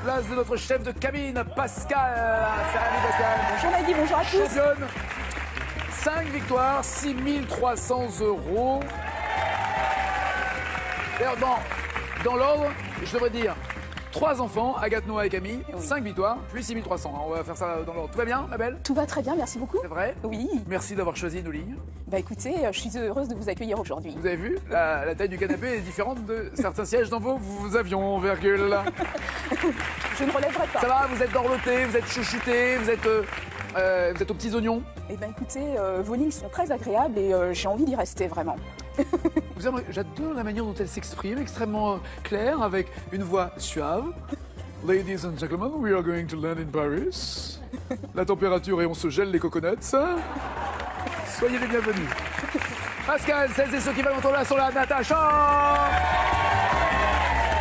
la place de notre chef de cabine, Pascal. Salut Pascal. Bonjour Nagui, bonjour à tous. Championne. 5 victoires, 6 300 €. D'ailleurs, dans l'ordre, je devrais dire 3 enfants, Agathe, Noah et Camille, 5 victoires, puis 6 300. On va faire ça dans l'ordre. Tout va bien, ma belle? Tout va très bien, merci beaucoup. C'est vrai? Oui. Merci d'avoir choisi nos lignes. Bah écoutez, je suis heureuse de vous accueillir aujourd'hui. Vous avez vu, la taille du canapé est différente de certains sièges dans vos avions, virgule. Je ne relèverai pas. Ça va, vous êtes dorloté, vous êtes chouchouté, vous êtes aux petits oignons. Eh bien écoutez, vos lignes sont très agréables et j'ai envie d'y rester vraiment. J'adore la manière dont elle s'exprime, extrêmement claire, avec une voix suave. Ladies and gentlemen, we are going to land in Paris. La température et on se gèle les coconuts. Soyez les bienvenus. Pascal, celles et ceux qui veulent entendre là sont là. Natacha,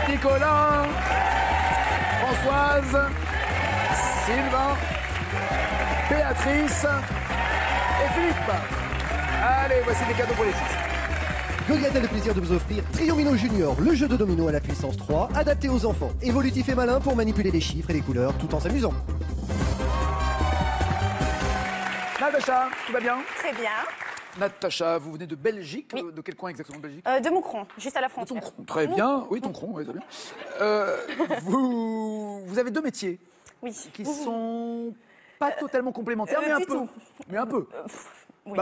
Nicolas, Françoise, Sylvain, Béatrice et Philippe. Allez, voici les cadeaux pour les 6. Goliath a le plaisir de vous offrir Triomino Junior, le jeu de domino à la puissance 3, adapté aux enfants, évolutif et malin pour manipuler les chiffres et les couleurs tout en s'amusant. Natacha, tout va bien? Très bien. Natacha, vous venez de Belgique. Oui. De quel coin exactement de Belgique? De Moucron, juste à la De frontière. Toncron. Très bien. Oui, Toncron, oui, très bien. Vous avez 2 métiers Oui. qui sont pas totalement complémentaires, mais un du peu. tout. Mais un peu. Oui.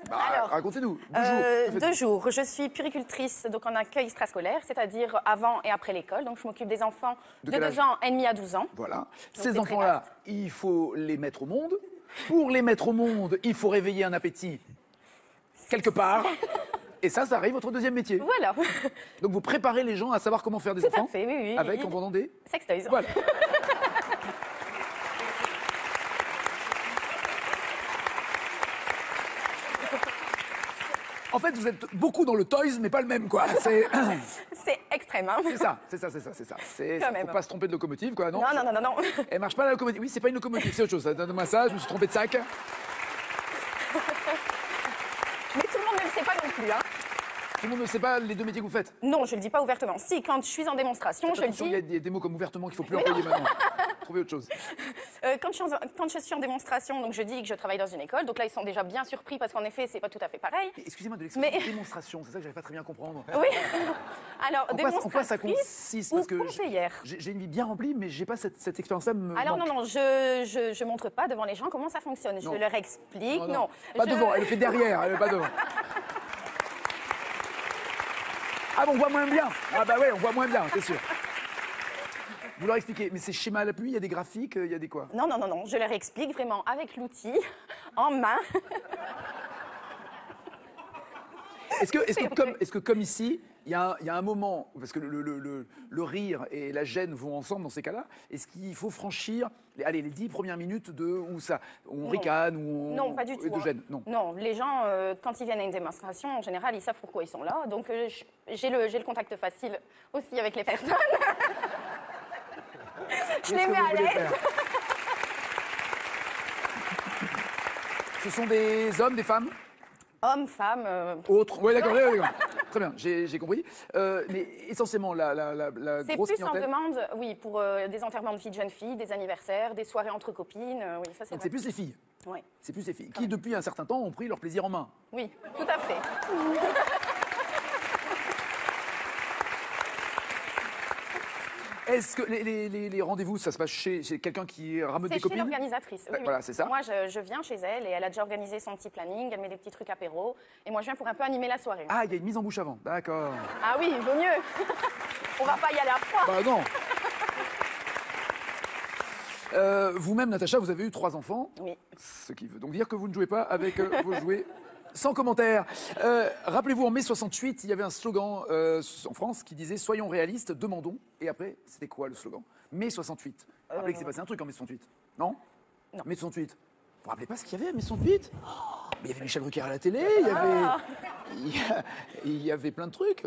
Alors, racontez-nous. 2 jours. 2 jours. Je suis puéricultrice donc en accueil extrascolaire, c'est-à-dire avant et après l'école. Donc je m'occupe des enfants de quel 2 âge? ans et demi à 12 ans. Voilà. c'est Ces très enfants-là, vaste. il faut les mettre au monde. Pour les mettre au monde, il faut réveiller un appétit quelque part. Et ça arrive votre 2e métier. Voilà. Donc vous préparez les gens à savoir comment faire des Tout enfants. à fait, oui, oui. Avec, en vendant des... Sextoys. Voilà. En fait, vous êtes beaucoup dans le toys, mais pas le même, quoi. C'est C'est extrême, hein. ça. Quand même. Faut pas se tromper de locomotive, quoi, non? Non. Elle marche pas la locomotive. Oui, c'est pas une locomotive, c'est autre chose. Donne-moi ça, je me suis trompé de sac. Mais tout le monde ne le sait pas non plus, hein. Tout le monde ne sait pas les 2 métiers que vous faites. Non, je le dis pas ouvertement. Si, quand je suis en démonstration, je le Attention, il y dis. a des mots comme ouvertement qu'il faut plus employer maintenant. Trouvez autre chose. Quand je suis en démonstration, donc je dis que je travaille dans une école. Donc là, ils sont déjà bien surpris parce qu'en effet, c'est pas tout à fait pareil. Excusez-moi de l'expression Mais- démonstration, c'est ça que j'arrive pas très bien à comprendre. Oui. Alors, En quoi ça démonstratrice consiste? ou Parce que conseillère. j'ai une vie bien remplie, mais j'ai pas cette expérience-là. Alors non, je montre pas devant les gens comment ça fonctionne. Non. Je leur explique. Non. Pas Je- devant, elle le fait derrière, elle est pas devant. Ah bon, on voit moins bien. Ah bah ouais, on voit moins bien, c'est sûr. Vous leur expliquez, mais c'est schéma à l'appui, il y a des graphiques, il y a des quoi? Non. Je leur explique vraiment avec l'outil, en main. Est-ce que comme ici, il y a un moment, parce que le rire et la gêne vont ensemble dans ces cas-là, est-ce qu'il faut franchir les 10 premières minutes où on Non. ricane, où on... Non, pas du tout. de gêne, non. Non, les gens, quand ils viennent à une démonstration, en général, ils savent pourquoi ils sont là. Donc, j'ai le contact facile aussi avec les personnes. Je les Qu'est-ce que mets vous à voulez l'aise. faire? Ce sont des hommes, des femmes? Hommes, femmes. Autres? Oui, d'accord, d'accord. Très bien, j'ai compris. Mais essentiellement, la C'est grosse plus en clientèle... demande, oui, pour des enterrements de vie de jeunes filles, des anniversaires, des soirées entre copines. Oui, ça c'est Donc vrai. c'est plus les filles. Oui. C'est plus les filles qui, depuis un certain temps, ont pris leur plaisir en main. Oui, tout à fait. Est-ce que les rendez-vous, ça se passe chez quelqu'un qui rameute C'est des chez copines? l'organisatrice. Oui, oui. Voilà, c'est ça. Moi, je viens chez elle et elle a déjà organisé son petit planning. Elle met des petits trucs apéro. Et moi, je viens pour un peu animer la soirée. Ah, il y a une mise en bouche avant. D'accord. Ah oui, il vaut mieux. On va pas y aller à froid. Bah non. Vous-même, Natacha, vous avez eu 3 enfants. Oui. Ce qui veut donc dire que vous ne jouez pas avec vos jouets. Sans commentaire. Rappelez-vous, en mai 68, il y avait un slogan en France qui disait « Soyons réalistes, demandons ». Et après, c'était quoi le slogan? Mai 68. Vous rappelez que c'est passé un truc en mai 68? Non? Non. Mai 68. Vous vous rappelez pas ce qu'il y avait à mai 68? Mais il y avait Michel Drucker à la télé, il y avait plein de trucs.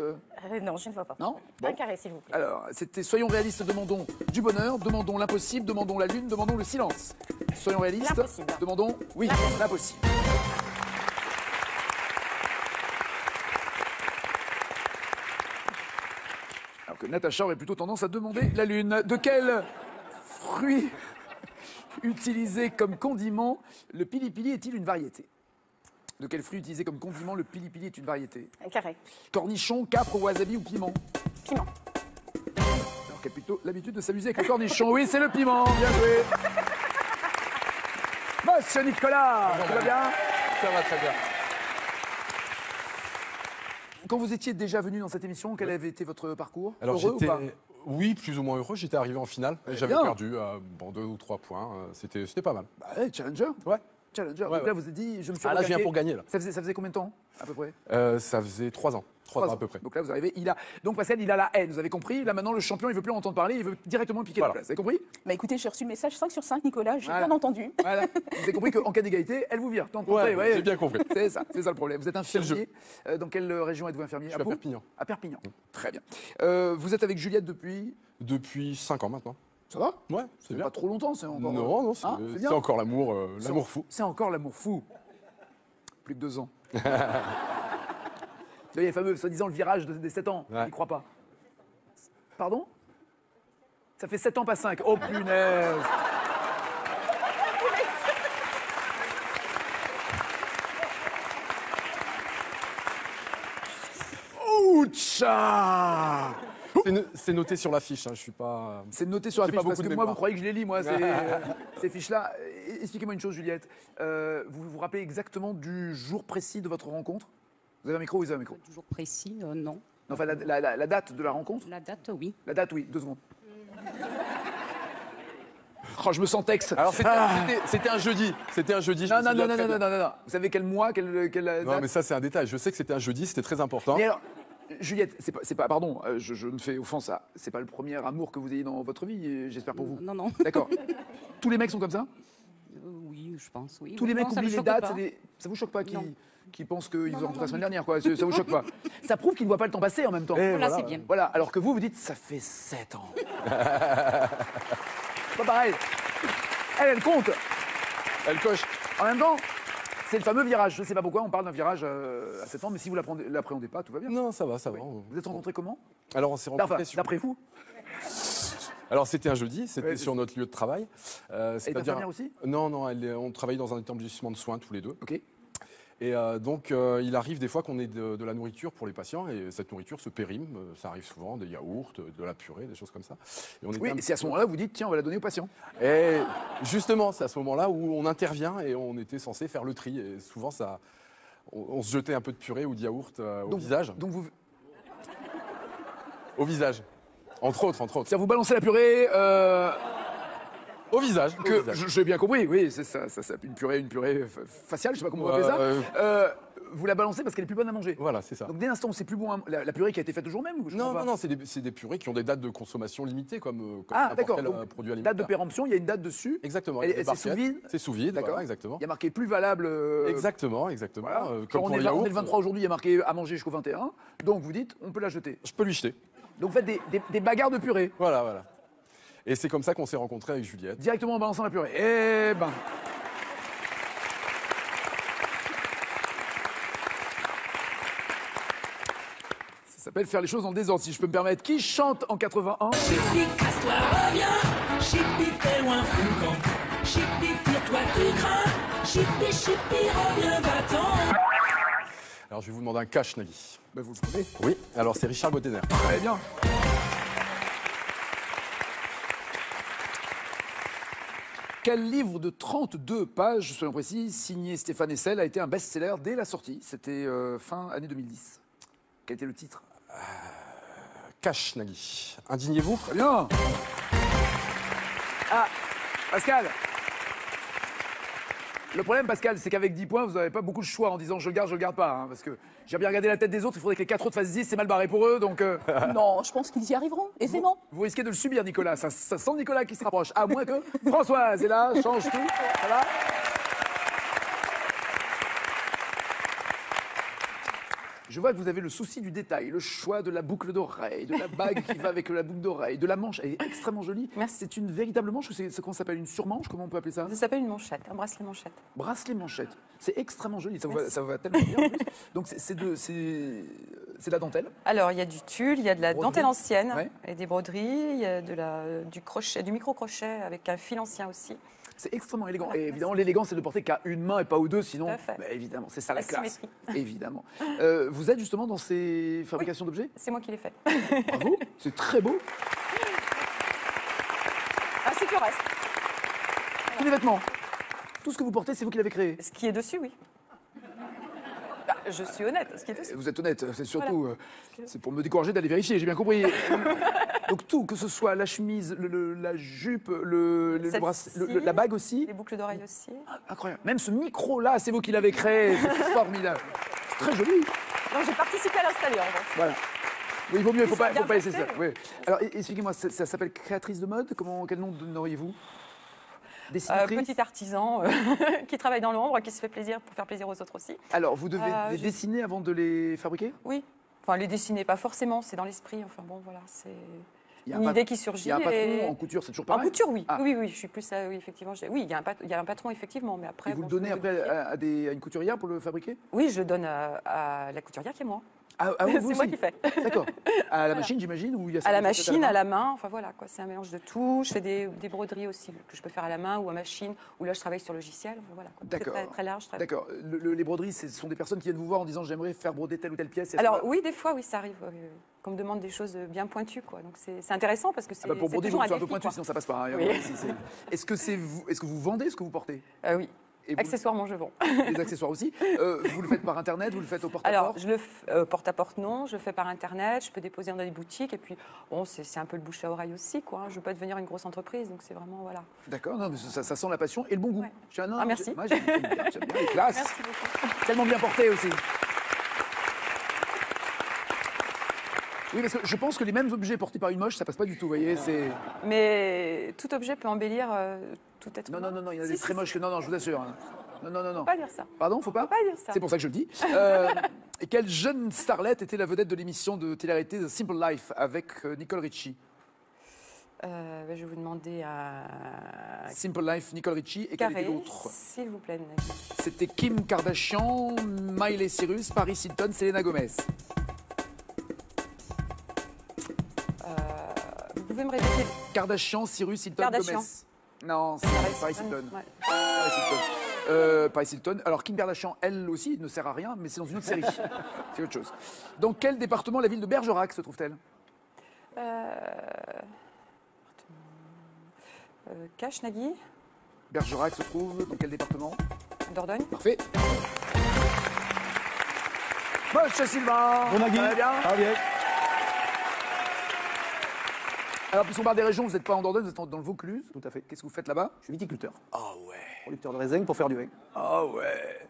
Non, je ne vois pas. Non? Un Bon. carré, s'il vous plaît. Alors, c'était soyons réalistes, demandons du bonheur, demandons l'impossible, demandons la lune, demandons le silence. Soyons réalistes, L'impossible. demandons, oui, l'impossible. Alors que Natacha aurait plutôt tendance à demander la lune. De quel fruit utilisé comme condiment le pili-pili est-il une variété? De quel fruit utilisé comme condiment le pili-pili est une variété? Carré. Cornichon, capre, wasabi ou piment? Piment. Alors qu'il a plutôt l'habitude de s'amuser avec le cornichon. Oui, c'est le piment. Bien joué. Monsieur Nicolas, tout va bien? Ça va très bien. Quand vous étiez déjà venu dans cette émission, quel avait été votre parcours? Alors Heureux ou j'étais, pas? oui, plus ou moins heureux. J'étais arrivé en finale. Et j'avais bien. perdu, 2 ou 3 points. C'était pas mal. Bah ouais, challenger. Ouais. Challenger. Ouais, Donc ouais. là, vous avez dit, je me suis Ah là, je viens regaqué. pour gagner là. Ça faisait combien de temps, à peu près? Ça faisait 3 ans. 3 ans à peu près. Donc là, vous arrivez, donc Pascal, il a la haine, vous avez compris? Là, maintenant, le champion, il veut plus en entendre parler, il veut directement piquer la Voilà. place. Vous avez compris? Bah écoutez, j'ai reçu le message 5 sur 5, Nicolas, j'ai Voilà. bien entendu. Voilà. Vous avez compris qu'en cas d'égalité, elle vous vire. Tant qu'on Ouais, sait, ouais. j'ai bien compris. C'est ça le problème. Vous êtes le infirmier. Dans quelle région êtes-vous infirmier? Je suis à Pau Perpignan. À Perpignan. Très bien. Vous êtes avec Juliette depuis? Depuis 5 ans maintenant. Ça va? Ouais, c'est bien. Pas trop longtemps, c'est encore. Non, c'est Hein, c'est bien. c'est encore l'amour fou. C'est encore l'amour fou. Plus que 2 ans. Vous voyez, les fameux, soi-disant, le virage des 7 ans. Ouais. Ils croient pas. Pardon? Ça fait 7 ans, pas 5. Oh, punaise! Oucha! C'est noté sur l'affiche, hein, je suis pas. C'est noté sur la J'ai fiche pas parce beaucoup que de moi, vous mémoire. croyez que je les lis, moi, ces fiches-là. Expliquez-moi une chose, Juliette. Vous vous rappelez exactement du jour précis de votre rencontre? Vous avez un micro? Vous avez un micro? Toujours précis, non. Non, enfin, la date de la rencontre? La date, oui. La date, oui, 2 secondes. Oh, je me sens texte. Alors c'était un jeudi. C'était un jeudi. je Non, me non, souviens non, très non, bien. non, non, non. Vous savez quel mois, quelle Non, date? mais ça c'est un détail. Je sais que c'était un jeudi, c'était très important. Mais alors, Juliette, c'est pas, pardon, je me fais offense à, c'est pas le premier amour que vous ayez dans votre vie, j'espère pour vous. Non, non. D'accord. Tous les mecs sont comme ça? Oui, je pense, oui. Tous les mecs Non, ça me oublient les choque dates, pas. ça vous choque pas Non. qui pensent qu'ils ont non, rencontré la non, semaine dernière, quoi. Ça vous choque pas? Ça prouve qu'ils ne voient pas le temps passer en même temps. Eh, Voilà, voilà. c'est bien. Voilà, alors que vous dites, ça fait 7 ans. Pas pareil. Elle compte. Elle coche. En même temps, c'est le fameux virage. Je ne sais pas pourquoi on parle d'un virage à 7 ans, mais si vous l'appréhendez pas, tout va bien. Non, ça va, ça va. Vous êtes rencontrés comment? Alors on s'est Enfin, rencontrés sur. d'après vous? Alors c'était un jeudi, c'était Ouais, sur notre lieu de travail. Elle est infirmière aussi? Non, non, on travaillait dans un établissement de soins tous les deux. Ok. Et donc il arrive des fois qu'on ait de la nourriture pour les patients et cette nourriture se périme. Ça arrive souvent, des yaourts, de la purée, des choses comme ça. Et on était Oui, un et c'est à ce moment-là vous dites, tiens, on va la donner aux patients. Et justement, c'est à ce moment-là où on intervient et on était censé faire le tri. Et souvent, on se jetait un peu de purée ou de yaourt au visage. Donc vous, Au visage. Entre autres. c'est-à-dire vous balancez la purée, Au visage. au que visage. j'ai bien compris, oui, c'est ça, une purée faciale, je sais pas comment on appelle ça. Vous la balancez parce qu'elle est plus bonne à manger. Voilà, c'est ça. Donc dès l'instant où c'est plus bon, la purée qui a été faite le jour même ou je Non, comprends non, pas. non, c'est des purées qui ont des dates de consommation limitées comme Ah, n'importe d'accord. quel Donc, produit alimentaire. date de péremption, il y a une date dessus. Exactement. Et- il y a des et c'est sous barquettes. vide C'est sous vide, D'accord. voilà, exactement. Il y a marqué plus valable. Exactement. Voilà. Comme Genre, on pour est le le yaourt. 23 aujourd'hui, il y a marqué à manger jusqu'au 21. Donc vous dites, on peut la jeter. Je peux lui jeter. Donc faites des bagarres de purée. Voilà. Et c'est comme ça qu'on s'est rencontrés avec Juliette. Directement en balançant la purée. Eh ben. Ça s'appelle faire les choses dans le désordre, si je peux me permettre. Qui chante en 81? Chipi, casse-toi, reviens. Chipi, t'es loin, foucan. Chipi, tire-toi, tu crains. Chipi, chipi, reviens, va-t'en. Alors je vais vous demander un cash, Nagui. Ben, vous le prenez. Oui, alors c'est Richard Bottener. Très bien. Quel livre de 32 pages, soyons précis, signé Stéphane Hessel, a été un best-seller dès la sortie? C'était fin année 2010. Quel était le titre? Cash, Nagui. Indignez-vous. Très bien. Ah, Pascal. Le problème, Pascal, c'est qu'avec 10 points, vous n'avez pas beaucoup de choix en disant je le garde pas. Hein, parce que j'ai bien regardé la tête des autres, il faudrait que les 4 autres fassent 10, c'est mal barré pour eux. Donc Non, je pense qu'ils y arriveront, aisément. vous risquez de le subir, Nicolas. Ça sent Nicolas qui se rapproche. À moins que Françoise est là, change tout. Ça va? Je vois que vous avez le souci du détail, le choix de la boucle d'oreille, de la bague qui va avec la boucle d'oreille, de la manche. Elle est extrêmement jolie. Merci. C'est une véritable manche ou c'est ce qu'on s'appelle une surmanche? Comment on peut appeler ça? Ça s'appelle une manchette, un bracelet manchette. Bracelet manchette. C'est extrêmement joli. Ça vous va tellement bien. En plus. Donc c'est C'est de la dentelle. Alors, il y a du tulle, il y a de la Broderie. dentelle ancienne Ouais. et des broderies, il y a du crochet, du micro-crochet avec un fil ancien aussi. C'est extrêmement élégant. Voilà. Et évidemment, l'élégance, c'est de porter qu'à une main et pas aux deux, sinon, Tout à fait. bah, évidemment, c'est ça la La classe. symétrie. Évidemment. Vous êtes justement dans ces fabrications d'objets. C'est moi qui l'ai fait. Bravo, c'est très beau. Ainsi que le reste. Tous les vêtements, tout ce que vous portez, c'est vous qui l'avez créé. Ce qui est dessus, oui. Bah, je suis honnête, ce qui est dessus. Vous êtes honnête, c'est surtout, c'est pour me décourager d'aller vérifier, j'ai bien compris. Donc tout, que ce soit la chemise, la jupe, Celle-ci. la bague aussi. Les boucles d'oreilles aussi. Incroyable. Même ce micro-là, c'est vous qui l'avez créé. C'est formidable. C'est très joli. Non, j'ai participé à l'installer en revanche. Voilà. Oui, il vaut mieux, il ne faut Ils sont pas bien laisser ça. placés. Oui. Alors, expliquez-moi, ça s'appelle créatrice de mode. Quel nom donneriez-vous? Dessinatrice. Petit artisan qui travaille dans l'ombre, qui se fait plaisir pour faire plaisir aux autres aussi. Alors, vous devez les je- dessiner avant de les fabriquer? Oui. Enfin, les dessiner, pas forcément, c'est dans l'esprit. Enfin bon, voilà, c'est Il y a une un idée qui surgit. Il y a un patron et- en couture, c'est toujours En pareil? couture, oui. Ah. Oui, je suis plus. Oui, effectivement. Oui, il y a un patron, effectivement, mais après. Et vous bon, le donnez je me après débrouille. à une couturière pour le fabriquer? Oui, je le donne à la couturière qui est moi. Ah, vous C'est moi aussi qui fais. D'accord. À la machine, j'imagine, ou il y a À la ça machine, main à la main, enfin voilà, quoi. C'est un mélange de tout. Je fais des broderies aussi que je peux faire à la main ou à machine, ou là je travaille sur logiciel. Enfin, voilà, quoi. C'est D'accord. très, très large. Très... D'accord. Les broderies, ce sont des personnes qui viennent vous voir en disant j'aimerais faire broder telle ou telle pièce. et à ce Alors moment-là- oui, des fois, oui, ça arrive qu'on me demande des choses bien pointues, quoi. Donc c'est intéressant parce que c'est Ah bah pour c'est broder, il toujours faut que ce soit un peu défi, pointu, quoi. sinon ça passe pas. hein. Oui. Est-ce que vous vendez ce que vous portez? Oui. Et vous- Accessoirement, je vends. les accessoires aussi. Vous le faites par internet, vous le faites au Alors, porte-à-porte? je le porte-à-porte, non. Je le fais par Internet. Je peux déposer dans des boutiques. Et puis, bon, c'est un peu le bouche à oreille aussi, quoi. Je veux pas devenir une grosse entreprise. Donc, c'est vraiment, voilà. D'accord, non, mais ça sent la passion et le bon goût. Ouais. Non, Ah, merci. moi, j'aime bien, les classes. Merci beaucoup. Tellement bien porté aussi. Oui, parce que je pense que les mêmes objets portés par une moche, ça passe pas du tout, vous voyez. Mais tout objet peut embellir tout être Non, humain. non, il y en a Si, des si, très si. moches que. Non, je vous assure. hein. Non. Faut pas dire ça. Pardon, faut pas? Faut pas dire ça. C'est pour ça que je le dis. Et quelle jeune starlette était la vedette de l'émission de télé-réalité The Simple Life avec Nicole Richie? Je vais vous demander à Simple Life, Nicole Richie, et quel était Carré, l'autre? s'il vous plaît. C'était Kim Kardashian, Miley Cyrus, Paris Hilton, Selena Gomez. Vous pouvez me répéter Kardashian, Cyrus, Hilton, Kardashian. Gomez. Non, c'est Paris Hilton. Ouais. Paris Hilton. Paris Hilton. Alors, Kim Kardashian, elle aussi, ne sert à rien, mais c'est dans une autre série. C'est autre chose. Dans quel département la ville de Bergerac se trouve-t-elle? Cache, Nagui, Bergerac se trouve dans quel département? Dordogne. Parfait. Monsieur Sylvain. Bon, Nagui. Ça va bien? Ah, bien. Alors, puisqu'on parle des régions, vous n'êtes pas en Dordogne, vous êtes dans le Vaucluse. Tout à fait. Qu'est-ce que vous faites là-bas? Je suis viticulteur, Ah ouais. producteur de raisin pour faire du vin. Ah ouais.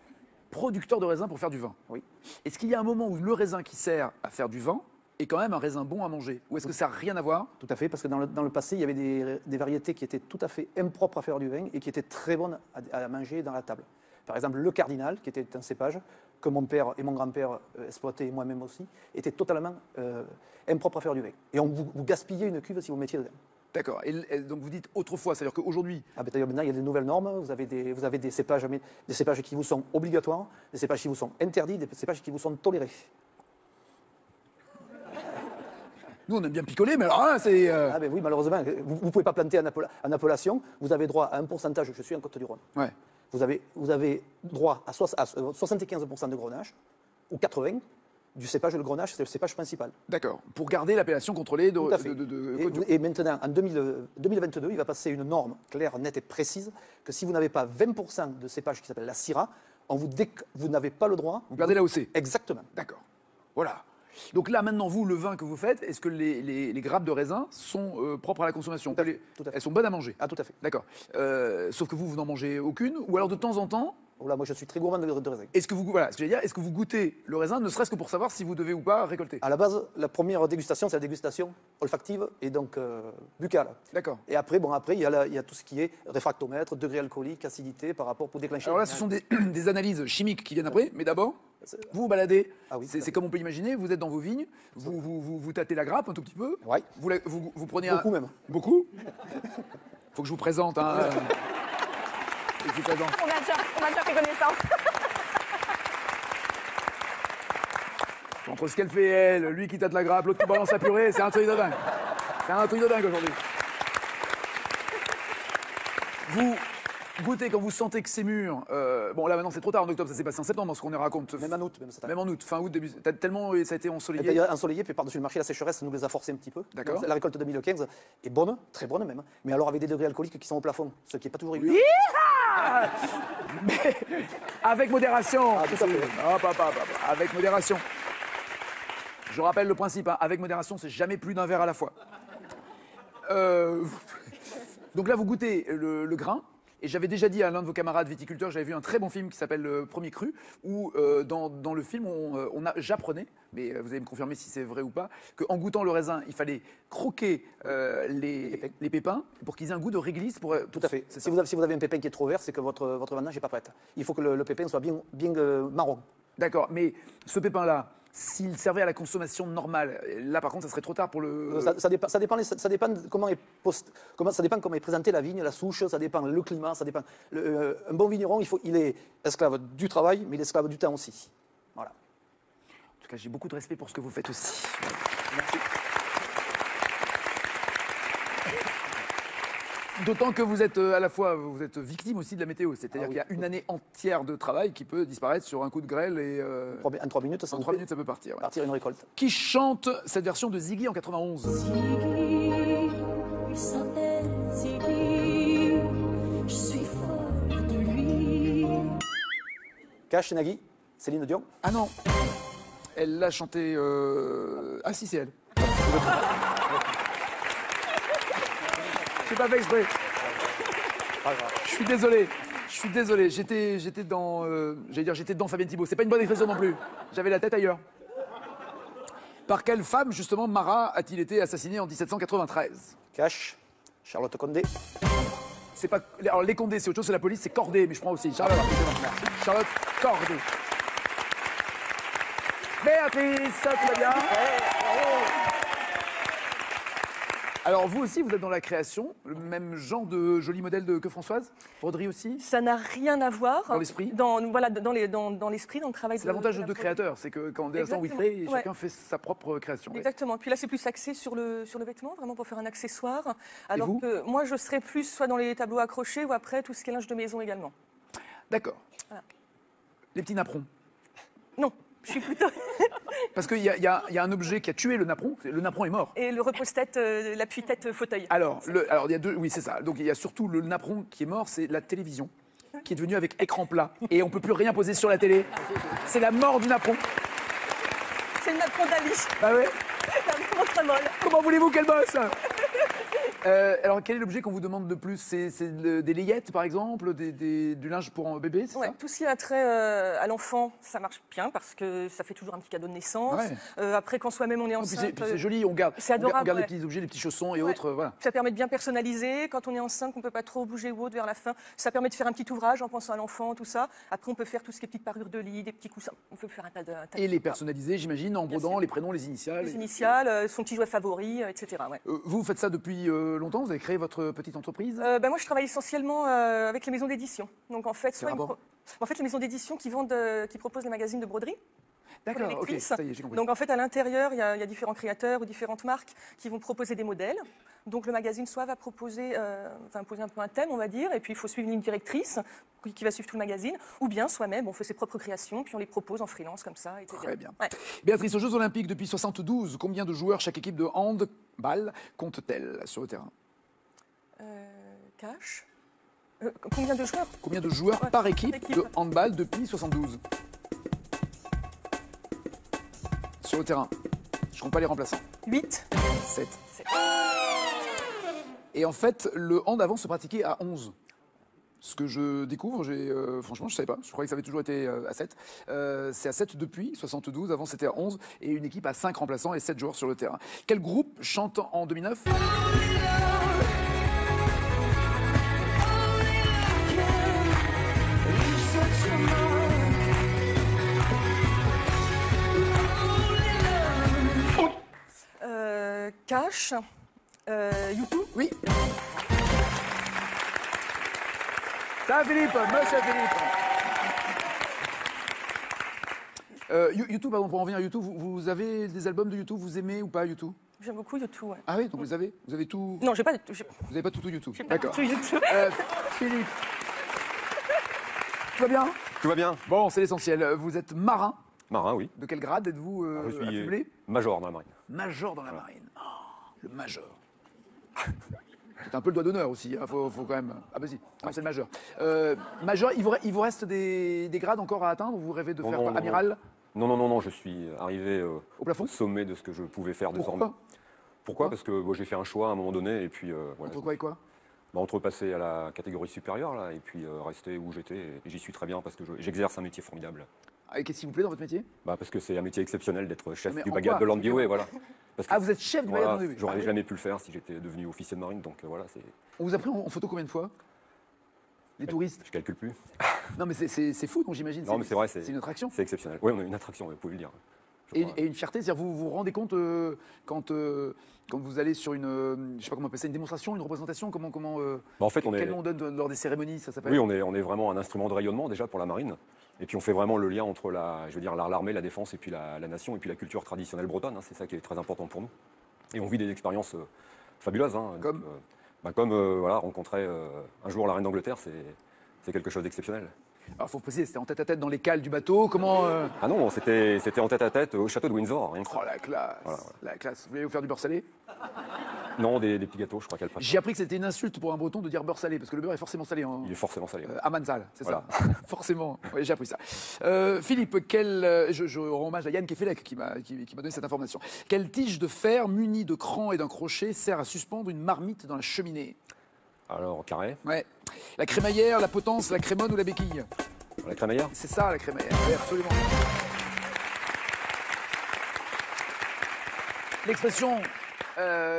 Producteur de raisin pour faire du vin. Oui. Est-ce qu'il y a un moment où le raisin qui sert à faire du vin est quand même un raisin bon à manger? Ou est-ce que ça n'a rien à voir? Tout à fait, parce que dans le passé, il y avait des variétés qui étaient tout à fait impropres à faire du vin et qui étaient très bonnes à manger dans la table. Par exemple, le cardinal, qui était un cépage que mon père et mon grand-père exploitaient, et moi-même aussi, était totalement impropre à faire du vin. Et vous gaspillez une cuve si vous mettiez dedans. D'accord. Et donc vous dites autrefois, c'est-à-dire qu'aujourd'hui, Ah ben, d'ailleurs, maintenant, il y a des nouvelles normes. Vous avez des cépages qui vous sont obligatoires, des cépages qui vous sont interdits, des cépages qui vous sont tolérés. nous on aime bien picoler, mais alors là, c'est... Ah ben oui, malheureusement, vous ne pouvez pas planter en appellation. Vous avez droit à un pourcentage, je suis en Côte-du-Rhône. Ouais. Vous avez droit à 75% de grenache, ou 80%. Du cépage, le grenache, c'est le cépage principal. D'accord. Pour garder l'appellation contrôlée de, Tout à fait. Côte-du-Rhône. Et maintenant, en 2022, il va passer une norme claire, nette et précise que si vous n'avez pas 20% de cépage qui s'appelle la Syrah, vous n'avez pas le droit. Vous perdez l'AOC. Exactement. D'accord. Voilà. Donc là, maintenant, vous, le vin que vous faites, est-ce que les grappes de raisin sont propres à la consommation? Tout à fait, tout à fait. Elles sont bonnes à manger? Ah, tout à fait. D'accord. Sauf que vous n'en mangez aucune? Ou alors de temps en temps, Oh là, moi, je suis très gourmand de raisin. est-ce que voilà, ce que j'allais dire, est-ce que vous goûtez le raisin, ne serait-ce que pour savoir si vous devez ou pas récolter? À la base, la première dégustation, c'est la dégustation olfactive et donc buccale. D'accord. Et après, il y a tout ce qui est réfractomètre, degré alcoolique, acidité par rapport pour déclencher. Alors là, ce sont des analyses chimiques qui viennent après, mais d'abord, vous vous baladez. Ah oui, c'est comme on peut imaginer, vous êtes dans vos vignes, vous tâtez la grappe un tout petit peu. Ouais. Vous prenez Beaucoup même. Beaucoup. Faut que je vous présente. Hein. Faut que je vous présente. On a déjà fait connaissance. Entre ce qu'elle fait elle, lui qui tâte la grappe, l'autre qui balance la purée, c'est un truc de dingue. C'est un truc de dingue aujourd'hui. Vous goûtez quand vous sentez que c'est mûr. Bon, là maintenant c'est trop tard en octobre, ça s'est passé en septembre, ce qu'on raconte. Même en août, même cette année. Même en août, fin août, début. Tellement ça a été ensoleillé. D'ailleurs, ensoleillé, puis par-dessus le marché, la sécheresse nous les a forcés un petit peu. D'accord. La récolte 2015 est bonne, très bonne même, mais alors avec des degrés alcooliques qui sont au plafond, ce qui n'est pas toujours évident. Mais avec modération. Ah, tout à fait. Hop, hop, hop, hop. Avec modération. Je rappelle le principe, hein. Avec modération, c'est jamais plus d'un verre à la fois. Donc là, vous goûtez le grain. Et j'avais déjà dit à l'un de vos camarades viticulteurs, j'avais vu un très bon film qui s'appelle Le Premier Cru, où dans le film, j'apprenais, mais vous allez me confirmer si c'est vrai ou pas, qu'en goûtant le raisin, il fallait croquer les pépins pour qu'ils aient un goût de réglisse. Tout à fait. Si vous avez un pépin qui est trop vert, c'est que votre vendange n'est pas prête. Il faut que le pépin soit bien marron. D'accord, mais ce pépin-là, s'il servait à la consommation normale, là par contre, ça serait trop tard pour le... Ça dépend comment est présentée la vigne, la souche, ça dépend le climat, ça dépend. Un bon vigneron, il est esclave du travail, mais il est esclave du temps aussi. Voilà. En tout cas, j'ai beaucoup de respect pour ce que vous faites aussi. Merci. D'autant que vous êtes à la fois vous êtes victime aussi de la météo, c'est-à-dire qu'il y a une année entière de travail qui peut disparaître sur un coup de grêle et En 3 minutes, en 3 minutes ça peut partir. Ouais. partir une récolte. Qui chante cette version de Ziggy en 91? Ziggy, il s'appelle Ziggy, je suis folle de lui. Cash, Nagui, Céline Dion. Ah non, elle l'a chanté. Ah si, c'est elle. J'ai pas fait exprès. Je suis désolé. J'étais dans, j'étais dedans Fabienne Thibault. C'est pas une bonne expression non plus. J'avais la tête ailleurs. Par quelle femme, justement, Marat a-t-il été assassiné en 1793? Cash, Charlotte Condé. C'est pas, alors les Condés, c'est autre chose, c'est la police, c'est Corday, mais je prends aussi. Charlotte Corday. Béatrice, ça tout va bien? Alors vous aussi, vous êtes dans la création, le même genre de joli modèle que Françoise? Broderie aussi? Ça n'a rien à voir. Dans l'esprit? Dans l'esprit, dans le travail. C'est l'avantage de deux créateurs, c'est que quand on est où il crée, Exactement, chacun fait sa propre création. Ouais. Exactement. Puis là, c'est plus axé sur le vêtement, vraiment pour faire un accessoire. Alors vous que moi, je serais plus soit dans les tableaux accrochés ou après tout ce qui est linge de maison également. D'accord. Voilà. Les petits napperons. Non, je suis plutôt. Parce qu'il y a un objet qui a tué le napperon est mort. Et le repose-tête, l'appui-tête fauteuil. Alors, il y a deux, oui c'est ça. Donc il y a surtout le napperon qui est mort, c'est la télévision, qui est devenue avec écran plat. Et on peut plus rien poser sur la télé. C'est la mort du napperon. C'est une napperon d'Ali. Ah ouais. La napperon très molle. Comment voulez-vous qu'elle bosse? Alors, quel est l'objet qu'on vous demande de plus? C'est des layettes, par exemple, du linge pour un bébé, c'est Ouais, ça? tout ce qui a trait à l'enfant, ça marche bien parce que ça fait toujours un petit cadeau de naissance. Ouais. Après, quand soi-même on est Non, puis enceinte, c'est joli, on garde, c'est adorable, on garde les ouais. petits objets, les petits chaussons et Ouais. autres, voilà. ça permet de bien personnaliser. Quand on est enceinte, qu'on ne peut pas trop bouger ou autre vers la fin, ça permet de faire un petit ouvrage en pensant à l'enfant, tout ça. Après, on peut faire tout ce qui est petites parures de lit, des petits coussins. On peut faire un tas de. Et les personnaliser, j'imagine, en Bien brodant sûr. les prénoms, les initiales. Les initiales, son petit jouet favori, etc. Ouais. Vous faites ça depuis longtemps? Vous avez créé votre petite entreprise? Moi, je travaille essentiellement avec les maisons d'édition. Donc, en fait, Quel rapport les maisons d'édition qui proposent les magazines de broderie. D'accord, les ok, lectrices. ça y est, j'ai compris. Donc, en fait, à l'intérieur, il y a différents créateurs ou différentes marques qui vont proposer des modèles. Donc, le magazine soit va proposer, imposer un peu un thème, on va dire, et puis il faut suivre une ligne directrice qui va suivre tout le magazine, ou bien soi-même, on fait ses propres créations, puis on les propose en freelance comme ça, etc. Très bien. Ouais. Béatrice, aux Jeux Olympiques depuis 72, combien de joueurs chaque équipe de handball compte-t-elle sur le terrain? Cash. Combien de joueurs? Combien de joueurs Ouais, par équipe équipe. de handball depuis 72? Sur le terrain. Je compte pas les remplaçants. 8. 7. Et en fait, le hand avant se pratiquait à 11. Ce que je découvre, franchement, je ne savais pas. Je croyais que ça avait toujours été à 7. C'est à 7 depuis 72. Avant, c'était à 11. Et une équipe à 5 remplaçants et 7 joueurs sur le terrain. Quel groupe chante en 2009? Cash. YouTube. Oui. Ça, Philippe, monsieur Philippe. YouTube, pardon, pour en venir à YouTube, vous avez des albums de YouTube, vous aimez ou pas YouTube? J'aime beaucoup YouTube. Ouais. Ah oui, donc vous avez tout. Non, j'ai pas. Vous n'avez pas tout YouTube. J'ai pas D'accord. tout YouTube. Philippe. Tout va bien? Tout va bien. Bon, c'est l'essentiel. Vous êtes marin. Marin, oui. De quel grade êtes-vous Je suis affublé? major dans la marine. Major dans la marine. Oh, le major. C'est un peu le doigt d'honneur aussi, hein. Faut quand même. Ah bah si, non, c'est le major. Major, il vous reste des grades encore à atteindre ou vous rêvez de faire non, amiral? Non, je suis arrivé Au plafond? sommet de ce que je pouvais faire Pourquoi? désormais. Pourquoi? Parce que j'ai fait un choix à un moment donné et puis voilà. Entre quoi et quoi? Entre passer à la catégorie supérieure là, et puis rester où j'étais. Et j'y suis très bien parce que j'exerce un métier formidable. Ah, et qu'est-ce qui vous plaît dans votre métier? Parce que c'est un métier exceptionnel d'être chef Mais du en bagad quoi? de Landbiway, voilà. Parce que, Ah, vous êtes chef du voilà, bagad de Landbiway. j'aurais Ah oui. jamais pu le faire si j'étais devenu officier de marine, donc voilà, c'est. On vous a pris en photo combien de fois? Les touristes? Je calcule plus. Non, mais c'est fou, donc j'imagine. Non, mais c'est vrai, c'est une attraction. C'est exceptionnel. Oui, on a une attraction, vous pouvez le dire. Et une fierté, c'est-à-dire vous vous rendez compte quand vous allez sur une, je sais pas comment on appelle ça, une démonstration, une représentation, En fait, quel nom on donne lors des cérémonies, ça s'appelle? Oui, on est vraiment un instrument de rayonnement déjà pour la marine. Et puis on fait vraiment le lien entre l'armée, la défense et puis la nation et puis la culture traditionnelle bretonne. Hein. C'est ça qui est très important pour nous. Et on vit des expériences fabuleuses. Hein. Comme voilà, rencontrer un jour la reine d'Angleterre, c'est quelque chose d'exceptionnel. Alors, faut préciser, c'était en tête-à-tête dans les cales du bateau. Comment Ah non, c'était en tête-à-tête au château de Windsor. Rien que ça. Oh la classe, Voilà. la classe. Vous voulez vous faire du beurre salé? Non, des petits gâteaux, je crois qu'elle préfère. J'ai appris que c'était une insulte pour un breton de dire beurre salé, parce que le beurre est forcément salé. Il est forcément salé. Ouais. Amansal, c'est Voilà. ça. Forcément. Oui, j'ai appris ça. Philippe, je rends hommage à Yann Kefelec qui m'a donné cette information. Quelle tige de fer munie de crans et d'un crochet sert à suspendre une marmite dans la cheminée? Alors, carré, Ouais. La crémaillère, la potence, la crémone ou la béquille? la crémaillère. C'est ça, la crémaillère. Oui, absolument. L'expression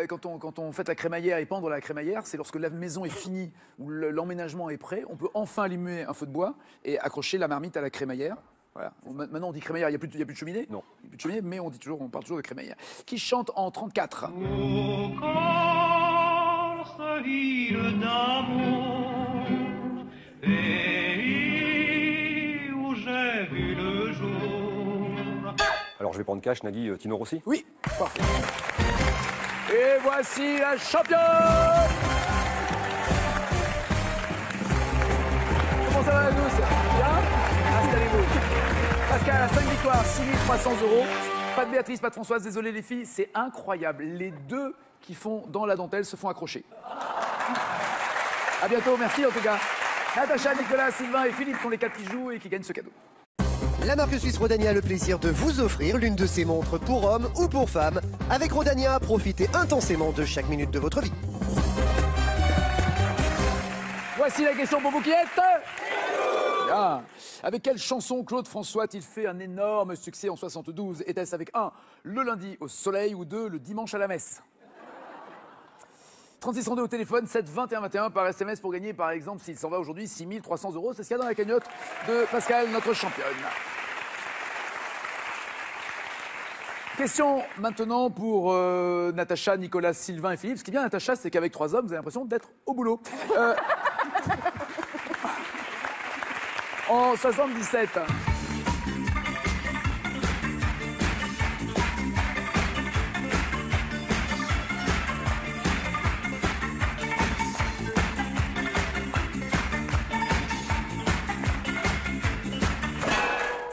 quand on fait la crémaillère et pendre la crémaillère, c'est lorsque la maison est finie ou l'emménagement est prêt, on peut enfin allumer un feu de bois et accrocher la marmite à la crémaillère. Voilà. Maintenant on dit crémaillère, il n'y a plus de cheminée. Non. Il n'y a plus de cheminée, mais on parle toujours de crémaillère. Qui chante en 34? Ô Corse, île d'amour, pays où j'ai vu le jour. Alors je vais prendre cash, Nagui, Tino Rossi. Oui, parfait. Et voici la championne! Comment ça va, tous? Bien? Installez-vous. Pascal a 5 victoires, 6 300 €. Pas de Béatrice, pas de Françoise, désolé les filles, c'est incroyable. Les deux qui font dans la dentelle se font accrocher. À bientôt, merci en tout cas. Natacha, Nicolas, Sylvain et Philippe sont les 4 qui jouent et qui gagnent ce cadeau. La marque suisse Rodania a le plaisir de vous offrir l'une de ses montres pour hommes ou pour femmes. Avec Rodania, profitez intensément de chaque minute de votre vie. Voici la question pour vous qui êtes. Bien. Avec quelle chanson Claude François a-t-il fait un énorme succès en 72? Était-ce avec 1, le lundi au soleil ou 2, le dimanche à la messe? 3632 au téléphone, 7 21 21 par SMS pour gagner, par exemple, s'il s'en va aujourd'hui, 6 300 €. C'est ce qu'il y a dans la cagnotte de Pascal, notre championne. Question maintenant pour Natacha, Nicolas, Sylvain et Philippe. Ce qui est bien, Natacha, c'est qu'avec 3 hommes, vous avez l'impression d'être au boulot. En 77.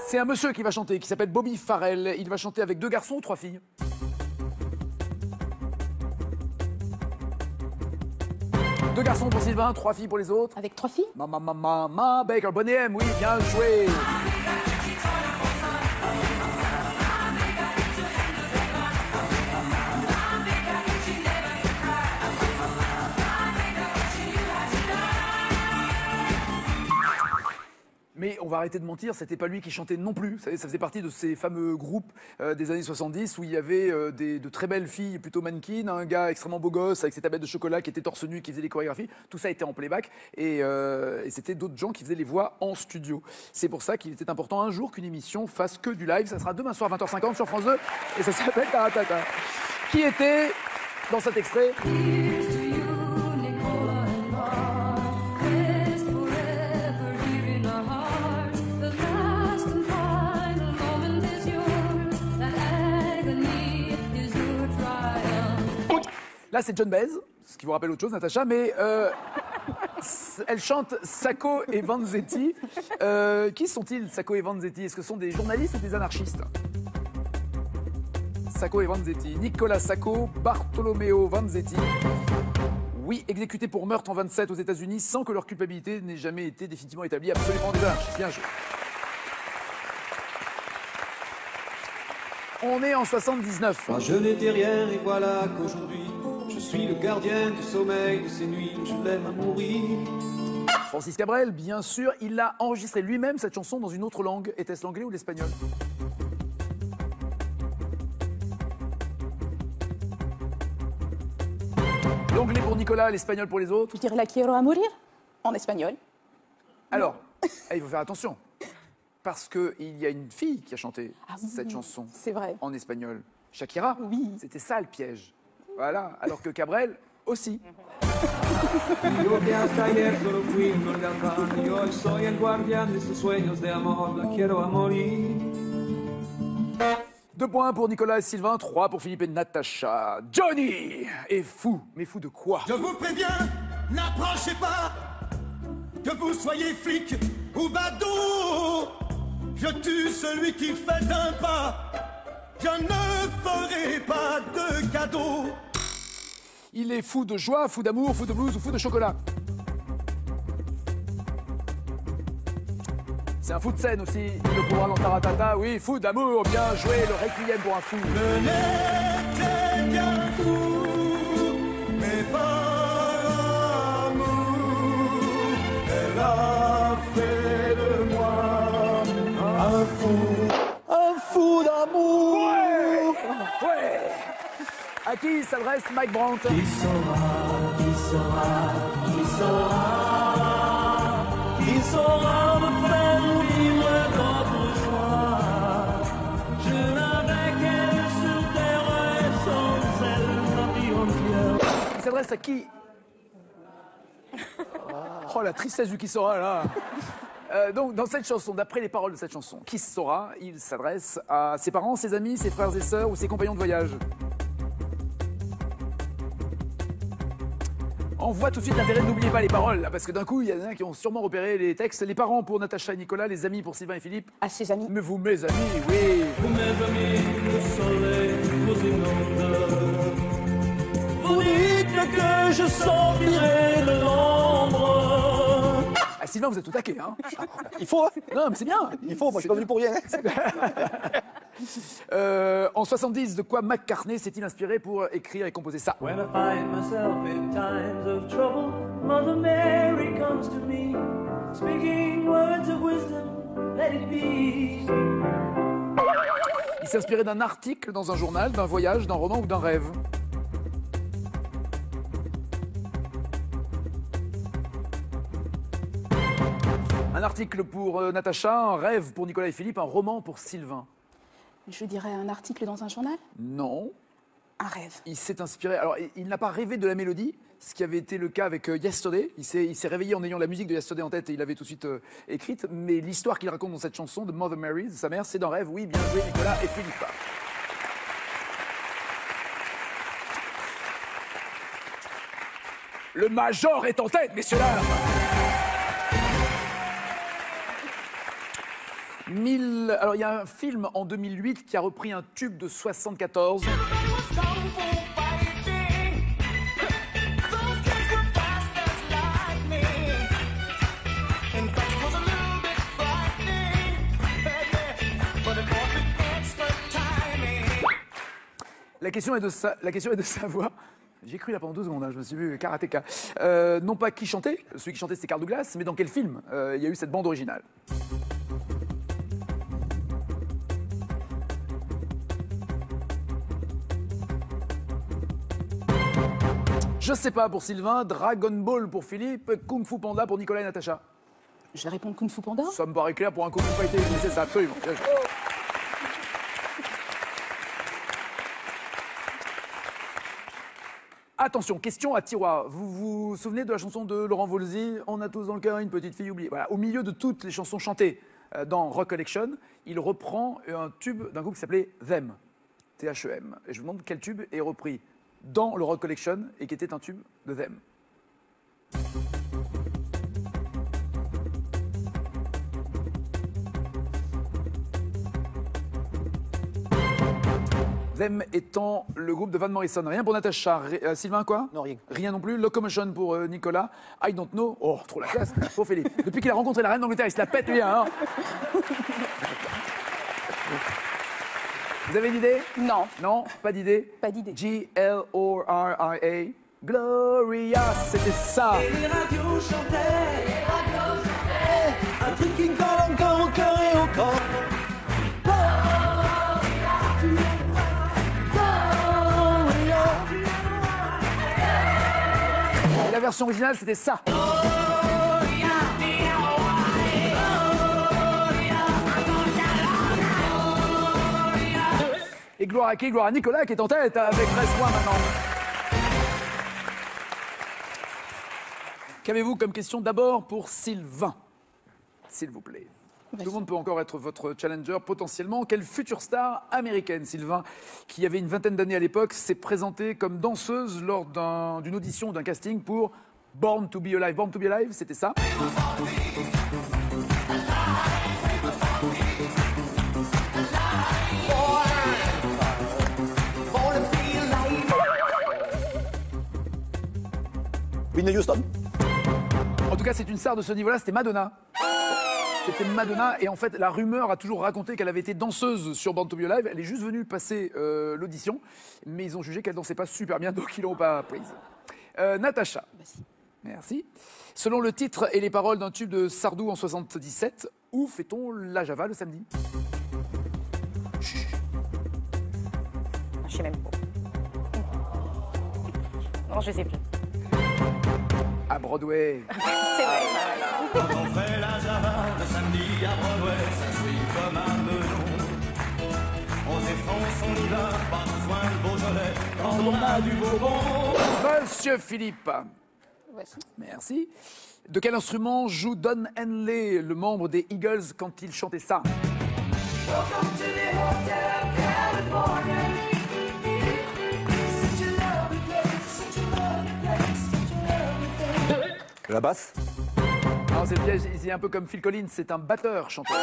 C'est un monsieur qui va chanter, qui s'appelle Bobby Farrell. Il va chanter avec 2 garçons ou 3 filles? 2 garçons pour Sylvain, 3 filles pour les autres. Avec 3 filles? Mama Baker, Bonnie M, oui, bien joué. Mais on va arrêter de mentir, c'était pas lui qui chantait non plus. Vous savez, ça faisait partie de ces fameux groupes des années 70 où il y avait de très belles filles plutôt mannequins, un gars extrêmement beau gosse avec ses tablettes de chocolat qui était torse nu, qui faisait des chorégraphies. Tout ça était en playback et c'était d'autres gens qui faisaient les voix en studio. C'est pour ça qu'il était important un jour qu'une émission fasse que du live. Ça sera demain soir 20h50 sur France 2 et ça s'appelle Taratata. Qui était dans cet extrait? Là, c'est John Baez, ce qui vous rappelle autre chose, Natacha, mais elle chante Sacco et Vanzetti. Qui sont-ils, Sacco et Vanzetti? Est-ce que ce sont des journalistes ou des anarchistes? Sacco et Vanzetti. Nicolas Sacco, Bartolomeo Vanzetti. Oui, exécutés pour meurtre en 27 aux États-Unis sans que leur culpabilité n'ait jamais été définitivement établie. Absolument des anarchistes. Bien joué. On est en 79. Moi je n'étais rien et voilà qu'aujourd'hui je suis le gardien du sommeil de ces nuits où je l'aime à mourir. Francis Cabrel, bien sûr, il a enregistré lui-même cette chanson dans une autre langue. Était-ce l'anglais ou l'espagnol? L'anglais pour Nicolas, l'espagnol pour les autres. Je dirais la quiero a morir en espagnol. Alors, il faut faire attention. Parce qu'il y a une fille qui a chanté cette chanson en espagnol. Shakira, c'était ça le piège. Voilà, alors que Cabrel aussi. Yo que hasta ayer solo fui un holgazán y hoy soy el guardián de sus sueños de amor, la quiero a morir. 2 points pour Nicolas et Sylvain, 3 pour Philippe et Natacha. Johnny est fou, mais fou de quoi? Je vous préviens, n'approchez pas, que vous soyez flic ou badaud. Je tue celui qui fait un pas, je ne ferai pas de cadeau. Il est fou de joie, fou d'amour, fou de blues ou fou de chocolat. C'est un fou de scène aussi, il le pourra dans Taratata. Oui, fou d'amour, bien joué, le requiem pour un fou. Je n'étais bien fou, mais par amour, elle a fait de moi un fou d'amour. Ouais. À qui s'adresse Mike Brandt? Qui saura me faire vivre d'autres joies. Je n'avais qu'elle sur terre et sans elle, ma vie entière. Il s'adresse à qui? Oh, la tristesse du qui saura, là. Donc, dans cette chanson, d'après les paroles de cette chanson, qui saura, il s'adresse à ses parents, ses amis, ses frères et sœurs ou ses compagnons de voyage. On voit tout de suite l'intérêt, n'oubliez pas les paroles, là, parce que d'un coup, il y en a qui ont sûrement repéré les textes. Les parents pour Natacha et Nicolas, les amis pour Sylvain et Philippe. À ses amis. Mais vous, mes amis, oui. Vous, mes amis, le soleil vous inonde. Vous dites que je sortirai de l'ombre. Ah, Sylvain, vous êtes tout taqué, hein. Il faut, hein. Non, mais c'est bien. Il faut, moi je suis pas venu pour rien. En 70, de quoi McCartney s'est-il inspiré pour écrire et composer ça? When I find myself in times of trouble, Mother Mary comes to me, speaking words of wisdom, let it be. Il s'est inspiré d'un article dans un journal, d'un voyage, d'un roman ou d'un rêve. Un article pour Natacha, un rêve pour Nicolas et Philippe, un roman pour Sylvain. Je dirais un article dans un journal. Non. Un rêve. Il s'est inspiré. Alors, il n'a pas rêvé de la mélodie, ce qui avait été le cas avec Yesterday. Il s'est réveillé en ayant la musique de Yesterday en tête et il l'avait tout de suite écrite. Mais l'histoire qu'il raconte dans cette chanson de Mother Mary, de sa mère, c'est d'un rêve. Oui, bien joué, Nicolas et Philippe. Le Major est en tête, messieurs dames. Alors, il y a un film en 2008 qui a repris un tube de 74. La question est de savoir. J'ai cru là pendant 2 secondes, hein, je me suis vu karatéka. Non pas qui chantait, celui qui chantait c'était Carl Douglas, mais dans quel film il y a eu cette bande originale. Je sais pas pour Sylvain, Dragon Ball pour Philippe, Kung Fu Panda pour Nicolas et Natacha. Je vais répondre Kung Fu Panda. Ça me paraît clair pour un Kung Fu Fighting, c'est ça, absolument. Attention, question à tiroir. Vous vous souvenez de la chanson de Laurent Voulzy, On a tous dans le cœur une petite fille oubliée. Voilà, au milieu de toutes les chansons chantées dans Rock Collection, il reprend un tube d'un groupe qui s'appelait Them, T-H-E-M. Et je vous demande quel tube est repris dans le Rock Collection et qui était un tube de Them. Them étant le groupe de Van Morrison. Rien pour Natacha. Sylvain, quoi? Non, rien. Rien non plus. Locomotion pour Nicolas. I don't know. Oh, trop la classe. Pour Philippe. Depuis qu'il a rencontré la reine d'Angleterre, il se la pète, lui. Hein. Vous avez une idée? Non. Non, pas d'idée? Pas d'idée. G-L-O-R-I-A. Gloria, c'était ça. Et les radios chantaient, un truc qui me colle encore au cœur et au corps. Et la version originale, c'était ça. Et gloire à qui? Gloire à Nicolas qui est en tête avec 13 points maintenant. Qu'avez-vous comme question d'abord pour Sylvain? S'il vous plaît. Tout le monde peut encore être votre challenger potentiellement. Quelle future star américaine, Sylvain, qui avait une vingtaine d'années à l'époque, s'est présentée comme danseuse lors d'une audition, d'un casting pour Born to be Alive. Born to be Alive, c'était ça. Whitney Houston. En tout cas, c'est une star de ce niveau-là, c'était Madonna. C'était Madonna, et en fait, la rumeur a toujours raconté qu'elle avait été danseuse sur Born to be Alive. Elle est juste venue passer l'audition, mais ils ont jugé qu'elle dansait pas super bien, donc ils l'ont pas prise. Natacha. Merci. Selon le titre et les paroles d'un tube de Sardou en 77, où fait-on la Java le samedi? Je sais même pas. Non, je sais plus. À Broadway. C'est vrai. Quand on fait la Java le samedi à Broadway, ça suit comme un melon. On défonce, on y va, pas besoin de Beaujolais, quand on a du Bourbon. Monsieur Philippe. Voici. Merci. De quel instrument joue Don Henley, le membre des Eagles, quand il chantait ça? Welcome to the Hotel California. Such a lovely place, such a lovely place, such a lovely place. La basse? Non, c'est le piège, c'est un peu comme Phil Collins, c'est un batteur chanteur.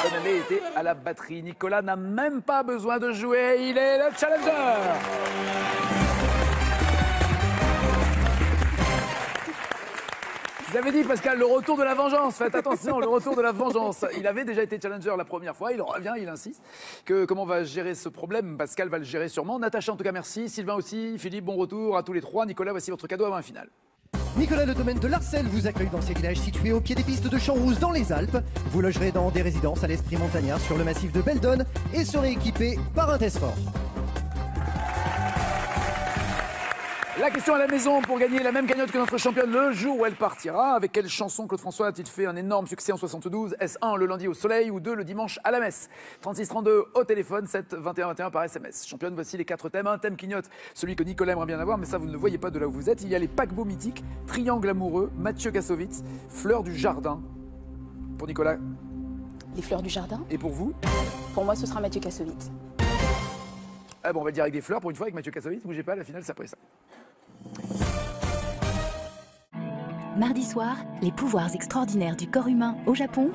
Don Henley était à la batterie. Nicolas n'a même pas besoin de jouer, il est le challenger. Vous avez dit, Pascal, le retour de la vengeance. Faites attention, le retour de la vengeance. Il avait déjà été challenger la première fois, il revient, il insiste. Comment on va gérer ce problème? Pascal va le gérer sûrement. Natacha, en tout cas, merci. Sylvain aussi. Philippe, bon retour à tous les trois. Nicolas, voici votre cadeau avant la finale. Nicolas, le domaine de Larcel vous accueille dans ces villages situés au pied des pistes de Champs-Rousse dans les Alpes. Vous logerez dans des résidences à l'esprit montagnard sur le massif de Beldon et serez équipé par un Tesfort. La question à la maison pour gagner la même cagnotte que notre championne le jour où elle partira. Avec quelle chanson Claude François a-t-il fait un énorme succès en 72? Est-ce 1 le lundi au soleil ou 2 le dimanche à la messe? 3632 au téléphone, 7 21 21 par SMS. Championne, voici les 4 thèmes. Un thème clignote, celui que Nicolas aimerait bien avoir, mais ça vous ne le voyez pas de là où vous êtes. Il y a les paquebots mythiques, Triangle amoureux, Mathieu Kassovitz, Fleurs du jardin. Pour Nicolas. Les fleurs du jardin. Et pour vous? Pour moi, ce sera Mathieu Kassovitz. Ah bon, on va le dire avec des fleurs pour une fois avec Mathieu Kassovitz. Bougez pas, la finale, c'est après ça. Mardi soir, les pouvoirs extraordinaires du corps humain au Japon,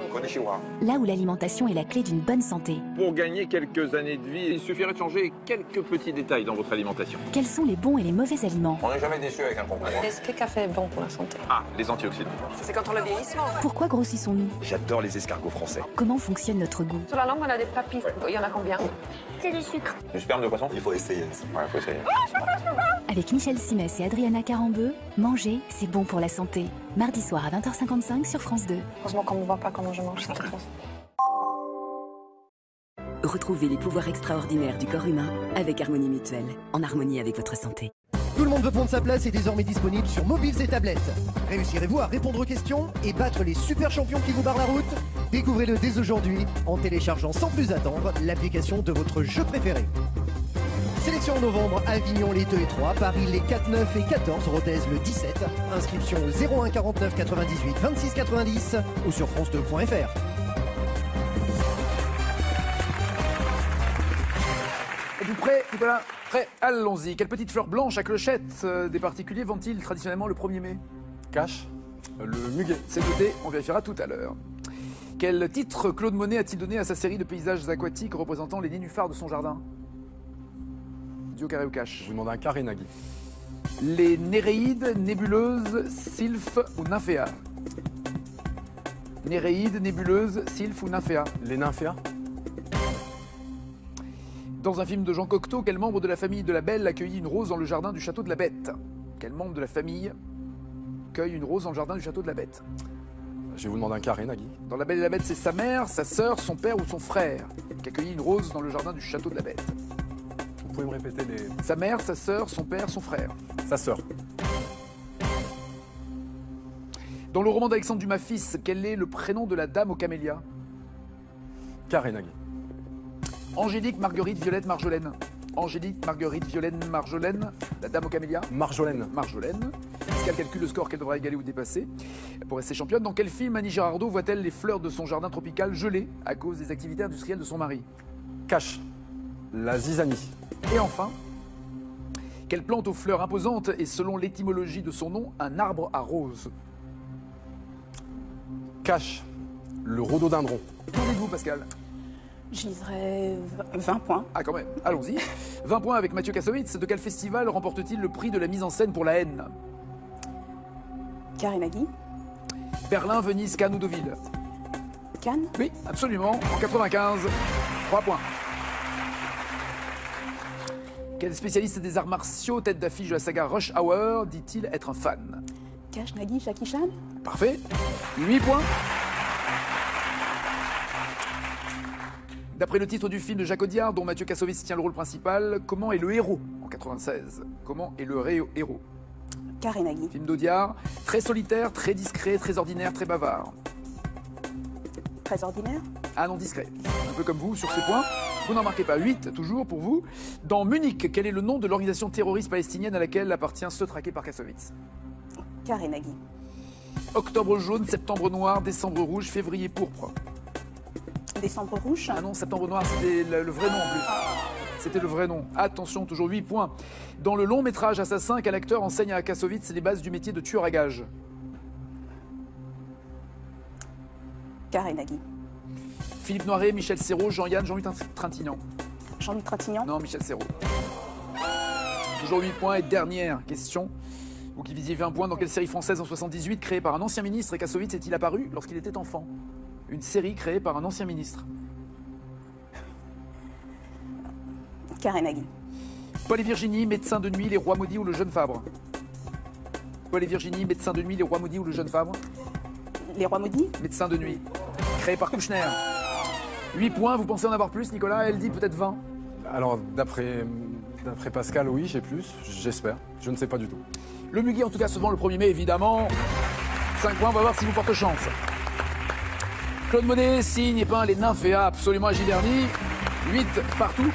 là où l'alimentation est la clé d'une bonne santé. Pour gagner quelques années de vie, il suffirait de changer quelques petits détails dans votre alimentation. Quels sont les bons et les mauvais aliments? On n'est jamais déçu avec un concombre. Est-ce que le café est bon pour la santé? Ah, les antioxydants. C'est quand on le vieillissement. Pourquoi grossissons-nous? J'adore les escargots français. Comment fonctionne notre goût? Sur la langue, on a des papilles. Il y en a combien? C'est du sucre. Du sperme de poisson? Il faut essayer. Ouais, faut essayer. Avec Michel Simès et Adriana Carambeu, manger, c'est bon pour la santé. Mardi soir à 20h55 sur France 2. Heureusement qu'on ne voit pas comment je mange ça. Retrouvez les pouvoirs extraordinaires du corps humain avec Harmonie Mutuelle, en harmonie avec votre santé. Tout le monde veut prendre sa place est désormais disponible sur mobiles et tablettes. Réussirez-vous à répondre aux questions et battre les super champions qui vous barrent la route? Découvrez-le dès aujourd'hui en téléchargeant sans plus attendre l'application de votre jeu préféré. Sélection en novembre, Avignon les 2 et 3, Paris les 4, 9 et 14, Rodez le 17. Inscription au 01 49 98 26 90 ou sur france2.fr. Êtes-vous prêt, Nicolas? Prêt? Allons-y. Quelle petite fleur blanche à clochette des particuliers vendent-ils traditionnellement le 1er mai? Cache. Le muguet. C'est noté, on vérifiera tout à l'heure. Quel titre Claude Monet a-t-il donné à sa série de paysages aquatiques représentant les nénuphars de son jardin? Dio, carré ou cache? Je vous demande un carré, Nagui. Les néréides, nébuleuses, sylphes ou nymphéas? Néréides, nébuleuses, sylphes ou nymphéas? Les nymphéas. Dans un film de Jean Cocteau, quel membre de la famille de la Belle accueillit une rose dans le jardin du château de la Bête? Quel membre de la famille cueille une rose dans le jardin du château de la Bête? Je vais vous demander un carré, Nagui. Dans La Belle et la Bête, c'est sa mère, sa sœur, son père ou son frère qui accueillit une rose dans le jardin du château de la Bête. Vous pouvez me répéter les... Sa mère, sa sœur, son père, son frère. Sa sœur. Dans le roman d'Alexandre Dumas fils, quel est le prénom de la dame aux camélias? Carré, Nagui. Angélique, Marguerite, Violette, Marjolaine. Angélique, Marguerite, Violaine, Marjolaine. La dame aux camélias? Marjolaine. Marjolaine. Est-ce qu'elle calcule le score qu'elle devra égaler ou dépasser pour rester championne? Dans quel film Annie Girardot voit-elle les fleurs de son jardin tropical gelées à cause des activités industrielles de son mari? Cache. La zizanie. Et enfin, quelle plante aux fleurs imposantes est, selon l'étymologie de son nom, un arbre à roses? Cache. Le rhododendron. Qu'en dites-vous, Pascal? Je dirais 20 points. Ah, quand même. Allons-y. 20 points avec Mathieu Kassovitz. De quel festival remporte-t-il le prix de la mise en scène pour la haine? Carré Nagui. Berlin, Venise, Cannes ou Deauville? Cannes. Oui, absolument. En 95, 3 points. Quel spécialiste des arts martiaux, tête d'affiche de la saga Rush Hour, dit-il être un fan? Cash Nagui, Jackie Chan. Parfait. 8 points. D'après le titre du film de Jacques Audiard, dont Mathieu Kassovitz tient le rôle principal, comment est le héros en 96? Comment est le héros? Carré Nagui. Film d'Audiard, très solitaire, très discret, très ordinaire, très bavard. Très ordinaire. Ah non, discret. Un peu comme vous sur ce point. Vous n'en marquez pas. 8, toujours pour vous. Dans Munich, quel est le nom de l'organisation terroriste palestinienne à laquelle appartient ceux traqués par Kassovitz? Carré Nagui. Octobre jaune, septembre noir, décembre rouge, février pourpre. Décembre rouge. Ah non, septembre noir, c'était le vrai nom en plus. C'était le vrai nom. Attention, toujours 8 points. Dans le long métrage Assassin, quel acteur enseigne à Kassovitz les bases du métier de tueur à gages? Carré Nagui. Philippe Noiret, Michel Serrault, Jean-Yann, Jean-Louis Trintignant. Jean-Louis Trintignant. Non, Michel Serrault. Toujours 8 points. Et dernière question. Vous qui visiez 20 points, dans quelle série française en 78, créée par un ancien ministre, Kassovitz est-il apparu lorsqu'il était enfant? Une série créée par un ancien ministre. Carré Nagui. Paul et Virginie, médecin de nuit, les rois maudits ou le jeune Fabre? Paul et Virginie, médecin de nuit, les rois maudits ou le jeune Fabre? Les rois maudits. Médecin de nuit. Créé par Kouchner. 8 points, vous pensez en avoir plus, Nicolas? Elle dit peut-être 20. Alors, d'après Pascal, oui, j'ai plus, j'espère. Je ne sais pas du tout. Le muguet, en tout cas, se vend le 1er mai, évidemment. 5 points, on va voir si vous portez chance. Claude Monet signe et peint les nymphéas absolument à Giverny. 8 partout.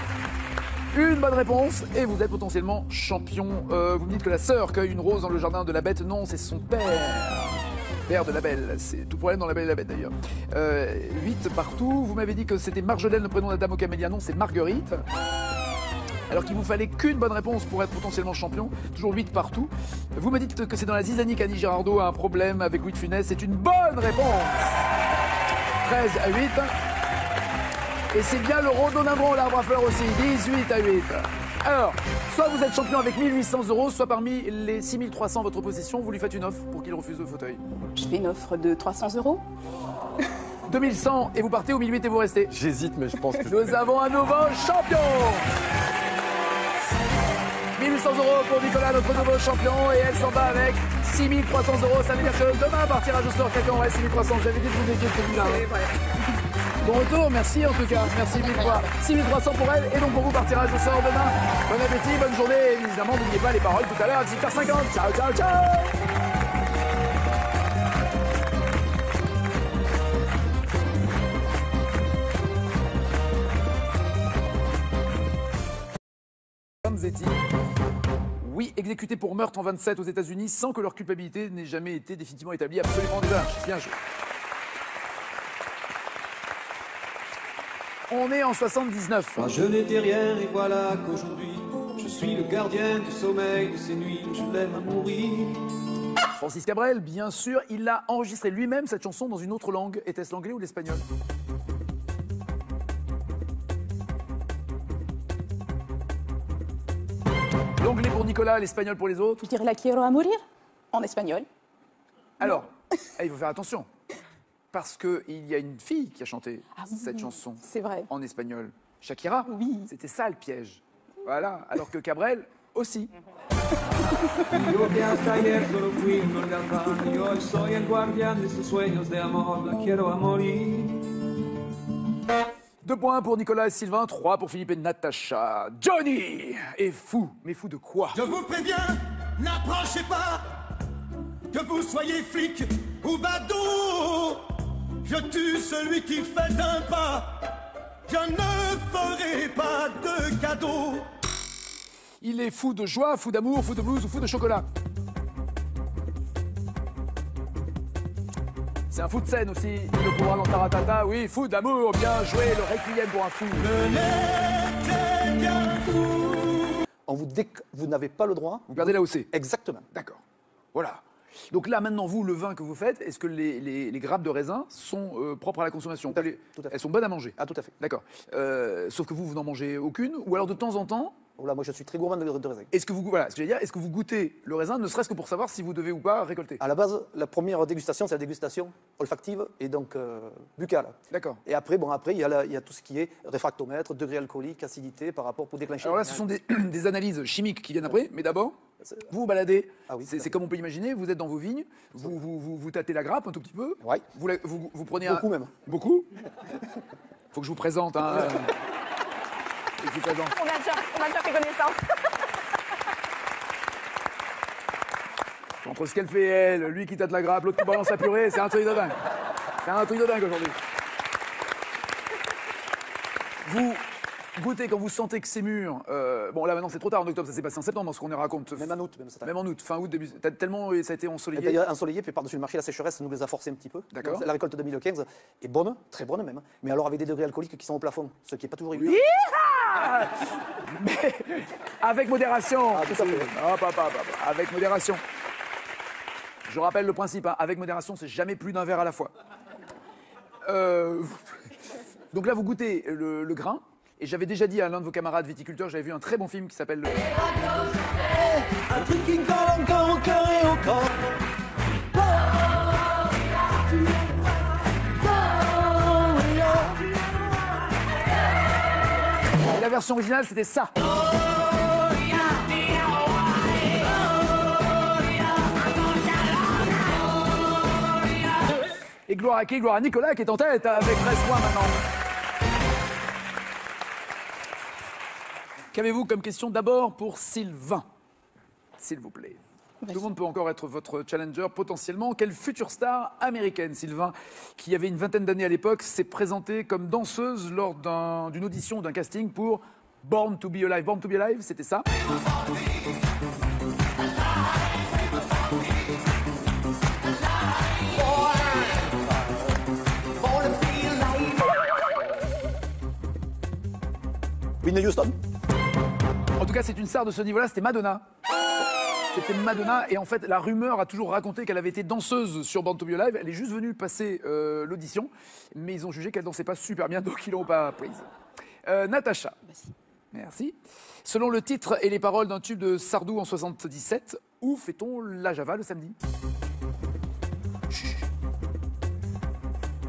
Une bonne réponse et vous êtes potentiellement champion. Vous me dites que la sœur cueille une rose dans le jardin de la Bête. Non, c'est son père. Père de la Belle. C'est tout problème dans La Belle et la Bête d'ailleurs. 8 partout. Vous m'avez dit que c'était Marjolaine, le prénom de la dame aux camélias. Non, c'est Marguerite. Alors qu'il vous fallait qu'une bonne réponse pour être potentiellement champion. Toujours 8 partout. Vous me dites que c'est dans la zizanie qu'Annie Girardot a un problème avec Louis de Funès. C'est une bonne réponse. 13 à 8. Et c'est bien le rhododendron, l'arbre à fleurs aussi. 18 à 8. Alors, soit vous êtes champion avec 1800 €, soit parmi les 6300 à votre possession, vous lui faites une offre pour qu'il refuse le fauteuil. Je fais une offre de 300 €. 2100 et vous partez ou 1008 et vous restez? J'hésite, mais je pense que... Nous avons un nouveau champion. 1800 € pour Nicolas, notre nouveau champion, et elle s'en va avec 6300 €. Ça veut dire que demain, par tirage au sort, quelqu'un aurait 6300. J'avais dit que vous étiez de celui-là. Bon retour, merci en tout cas, merci mille fois. 6300 pour elle, et donc pour vous, par tirage au sort demain. Bon appétit, bonne journée, et évidemment, n'oubliez pas les paroles tout à l'heure à 18h50. Ciao, ciao, ciao. Vanzetti. Oui, exécutés pour meurtre en 27 aux États-Unis sans que leur culpabilité n'ait jamais été définitivement établie. Absolument des vaches. Bien joué. On est en 79. Moi je n'étais rien et voilà qu'aujourd'hui je suis le gardien du sommeil de ces nuits où je l'aime à mourir. Francis Cabrel, bien sûr, il a enregistré lui-même cette chanson dans une autre langue. Était-ce l'anglais ou l'espagnol? L'anglais pour Nicolas, l'espagnol pour les autres. Je dirais la quiero a morir en espagnol. Alors, il faut faire attention. Parce qu'il y a une fille qui a chanté cette chanson C'est vrai. en espagnol. Shakira. Oui. C'était ça le piège. Voilà. Alors que Cabrel aussi. Yo que hasta ayer solo fui un holgazán y hoy soy el guardián de sus sueños de amor, la quiero a morir. 2 points pour Nicolas et Sylvain, 3 pour Philippe et Natacha. Johnny est fou. Mais fou de quoi? Je vous préviens, n'approchez pas, que vous soyez flic ou badaud. Je tue celui qui fait un pas, je ne ferai pas de cadeau. Il est fou de joie, fou d'amour, fou de blues ou fou de chocolat. C'est un fou de scène aussi, il le pourra dans Taratata. Oui, fou d'amour, bien joué, le requiem pour un fou. Vous n'avez pas le droit. Vous perdez la OC. Exactement. D'accord. Voilà. Donc là, maintenant, vous, le vin que vous faites, est-ce que les grappes de raisin sont propres à la consommation? Tout à fait. Elles sont bonnes à manger? Ah, tout à fait. D'accord. Sauf que vous n'en mangez aucune? Ou alors de temps en temps? Voilà, moi je suis très gourmand de raisin. Est-ce que voilà, ce que j'allais dire, est-ce que vous goûtez le raisin, ne serait-ce que pour savoir si vous devez ou pas récolter? À la base, la première dégustation, c'est la dégustation olfactive et donc buccale. D'accord. Et après, il y a tout ce qui est réfractomètre, degré alcoolique, acidité par rapport pour déclencher. Alors là, ce sont des analyses chimiques qui viennent après, mais d'abord, vous vous baladez. Ah oui, c'est comme on peut imaginer, vous êtes dans vos vignes, vous tâtez la grappe un tout petit peu. Ouais. Vous prenez Beaucoup même. Beaucoup. Faut que je vous présente. Hein. Faut que je vous présente. On a déjà fait connaissance. Entre ce qu'elle fait elle, lui qui tâte la grappe, l'autre qui balance la purée, c'est un truc de dingue. C'est un truc de dingue aujourd'hui. Vous goûtez quand vous sentez que c'est mûr. Bon là maintenant c'est trop tard en octobre, ça s'est passé en septembre, ce qu'on raconte. Même en août, même en août, fin août, début. Tellement ça a été ensoleillé. Il y a ensoleillé, puis par-dessus le marché, la sécheresse nous les a forcés un petit peu. D'accord. La récolte 2015 est bonne, très bonne même, mais alors avec des degrés alcooliques qui sont au plafond, ce qui n'est pas toujours évident. Mais avec modération. Ah, tout à fait. Hop, hop, hop, hop. Avec modération. Je rappelle le principe, hein. Avec modération, c'est jamais plus d'un verre à la fois. Donc là, vous goûtez le grain. Et j'avais déjà dit à l'un de vos camarades viticulteurs, j'avais vu un très bon film qui s'appelle... Un truc qui me colle encore au cœur et au corps. Et la version originale, c'était ça. Et gloire à qui? Gloire à Nicolas qui est en tête avec 13 points maintenant. Qu'avez-vous comme question d'abord pour Sylvain? S'il vous plaît. Tout le monde peut encore être votre challenger potentiellement. Quelle future star américaine, Sylvain, qui avait une vingtaine d'années à l'époque, s'est présentée comme danseuse lors d'une audition, d'un casting pour Born to be Alive? Born to be Alive, c'était ça. Whitney Houston. En tout cas, c'est une star de ce niveau-là, c'était Madonna. C'était Madonna, et en fait, la rumeur a toujours raconté qu'elle avait été danseuse sur Born to be Alive. Elle est juste venue passer l'audition, mais ils ont jugé qu'elle dansait pas super bien, donc ils l'ont pas prise. Natacha. Merci. Selon le titre et les paroles d'un tube de Sardou en 77, où fait-on la Java le samedi?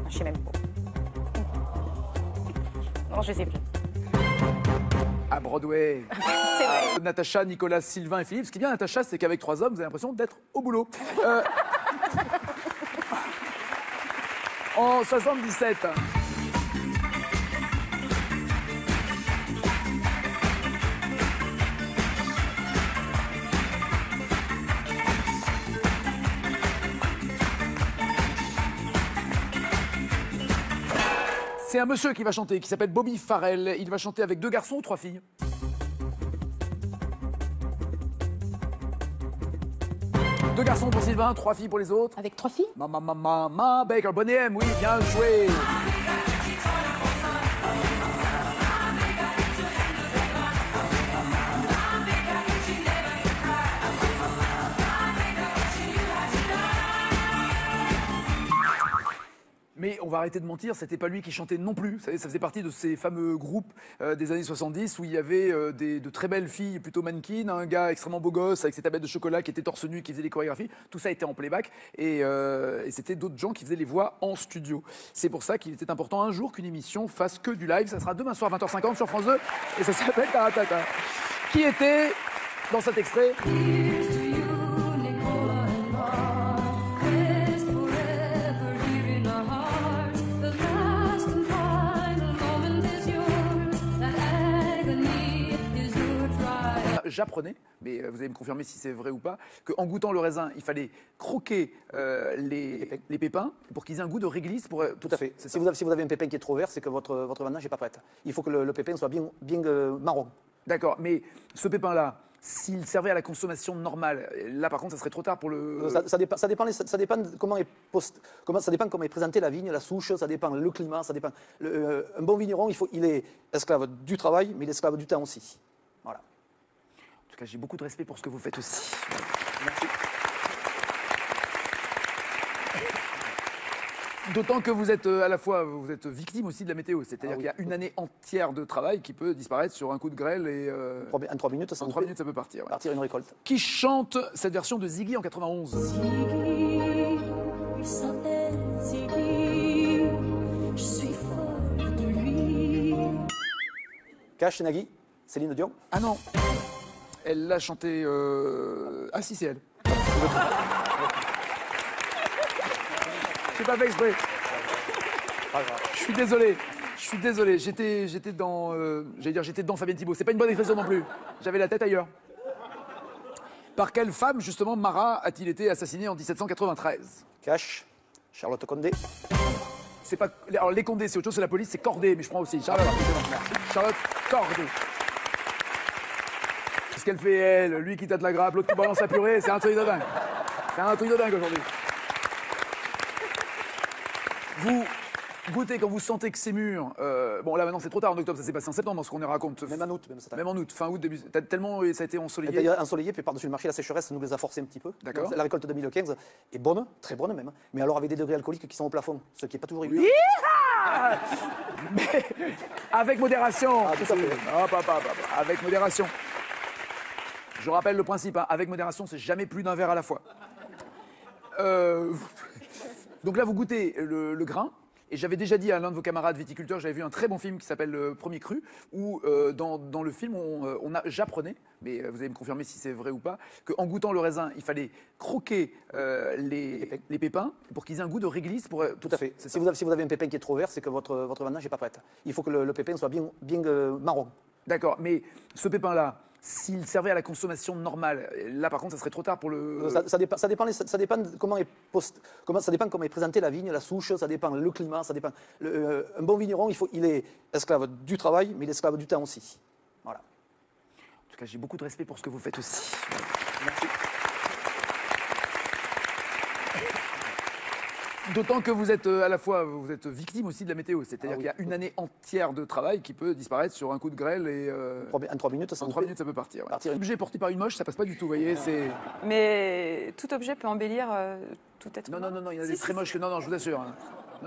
Je sais même pas. Non, je sais plus. À Broadway. C'est vrai. Natacha, Nicolas, Sylvain et Philippe. Ce qui est bien, Natacha, c'est qu'avec 3 hommes, vous avez l'impression d'être au boulot. En 77. C'est un monsieur qui va chanter, qui s'appelle Bobby Farrell. Il va chanter avec 2 garçons ou 3 filles? Deux garçons pour Sylvain, 3 filles pour les autres. Avec 3 filles? Mama Baker, Bonnie M, oui, bien joué. Mais on va arrêter de mentir, c'était pas lui qui chantait non plus. Ça faisait partie de ces fameux groupes des années 70 où il y avait de très belles filles plutôt mannequins, un gars extrêmement beau gosse avec ses tablettes de chocolat qui était torse nu, qui faisait des chorégraphies. Tout ça était en playback et c'était d'autres gens qui faisaient les voix en studio. C'est pour ça qu'il était important un jour qu'une émission fasse que du live. Ça sera demain soir 20h50 sur France 2 et ça s'appelle Taratata. Qui était dans cet extrait? J'apprenais, mais vous allez me confirmer si c'est vrai ou pas, qu'en goûtant le raisin, il fallait croquer les pépins pour qu'ils aient un goût de réglisse. Tout à fait. Si vous avez un pépin qui est trop vert, c'est que votre vendange n'est pas prête. Il faut que le pépin soit bien marron. D'accord, mais ce pépin-là, s'il servait à la consommation normale, là par contre, ça serait trop tard pour le... Ça dépend comment est présentée la vigne, la souche, ça dépend le climat, ça dépend... un bon vigneron, il est esclave du travail, mais il est esclave du temps aussi. Voilà. En tout cas, j'ai beaucoup de respect pour ce que vous faites aussi. Merci. D'autant que vous êtes à la fois vous êtes victime aussi de la météo, c'est-à-dire qu'il y a une année entière de travail qui peut disparaître sur un coup de grêle et en 3 minutes, en 3 minutes ça peut partir. Ouais. Partir une récolte. Qui chante cette version de Ziggy en 91? Ziggy, il s'appelle Ziggy, je suis folle de lui. Cash, Nagui, Céline Dion. Ah non, elle l'a chanté. Ah si, c'est elle. J'ai pas fait exprès. Je suis désolé. J'étais dans, j'étais dedans Fabienne Thibault. C'est pas une bonne expression non plus. J'avais la tête ailleurs. Par quelle femme, justement, Marat a-t-il été assassiné en 1793? Cash, Charlotte Condé. C'est pas, alors les Condé, c'est autre chose, c'est la police, c'est Corday, mais je prends aussi. Charlotte Corday. Qu'est-ce qu'elle fait, elle? Lui qui tâte la grappe, l'autre qui balance la purée, c'est un truc de dingue. C'est un truc de dingue aujourd'hui. Vous goûtez quand vous sentez que c'est mûr. Bon, là maintenant c'est trop tard en octobre, ça s'est passé en septembre, ce qu'on raconte. Même en août. Même en août, fin août, début. Tellement ça a été ensoleillé. Ça a été ensoleillé, puis par-dessus le marché, la sécheresse nous les a forcés un petit peu. D'accord. La récolte 2015 est bonne, très bonne même, mais alors avec des degrés alcooliques qui sont au plafond, ce qui n'est pas toujours évident. Mais avec modération. Ah, tout à fait. Avec modération. Je rappelle le principe, hein. Avec modération, c'est jamais plus d'un verre à la fois. Donc là, vous goûtez le grain. Et j'avais déjà dit à l'un de vos camarades viticulteurs, j'avais vu un très bon film qui s'appelle Le Premier Cru, où dans le film, j'apprenais, mais vous allez me confirmer si c'est vrai ou pas, qu'en goûtant le raisin, il fallait croquer les pépins pour qu'ils aient un goût de réglisse. Tout à fait. Si vous avez un pépin qui est trop vert, c'est que votre vendange n'est pas prête. Il faut que le pépin soit bien marron. D'accord, mais ce pépin-là, s'il servait à la consommation normale, là par contre, ça serait trop tard pour le... Ça dépend comment est présentée la vigne, la souche, ça dépend le climat, ça dépend... un bon vigneron, il est esclave du travail, mais il est esclave du temps aussi. Voilà. En tout cas, j'ai beaucoup de respect pour ce que vous faites aussi. Merci. D'autant que vous êtes à la fois vous êtes victime aussi de la météo, c'est-à-dire qu'il y a une année entière de travail qui peut disparaître sur un coup de grêle et en 3 minutes, ça peut partir. Ouais. Objet porté par une moche, ça passe pas du tout, vous voyez. Mais tout objet peut embellir tout être humain. Non, il y en a des très moches que non, je vous assure. Hein.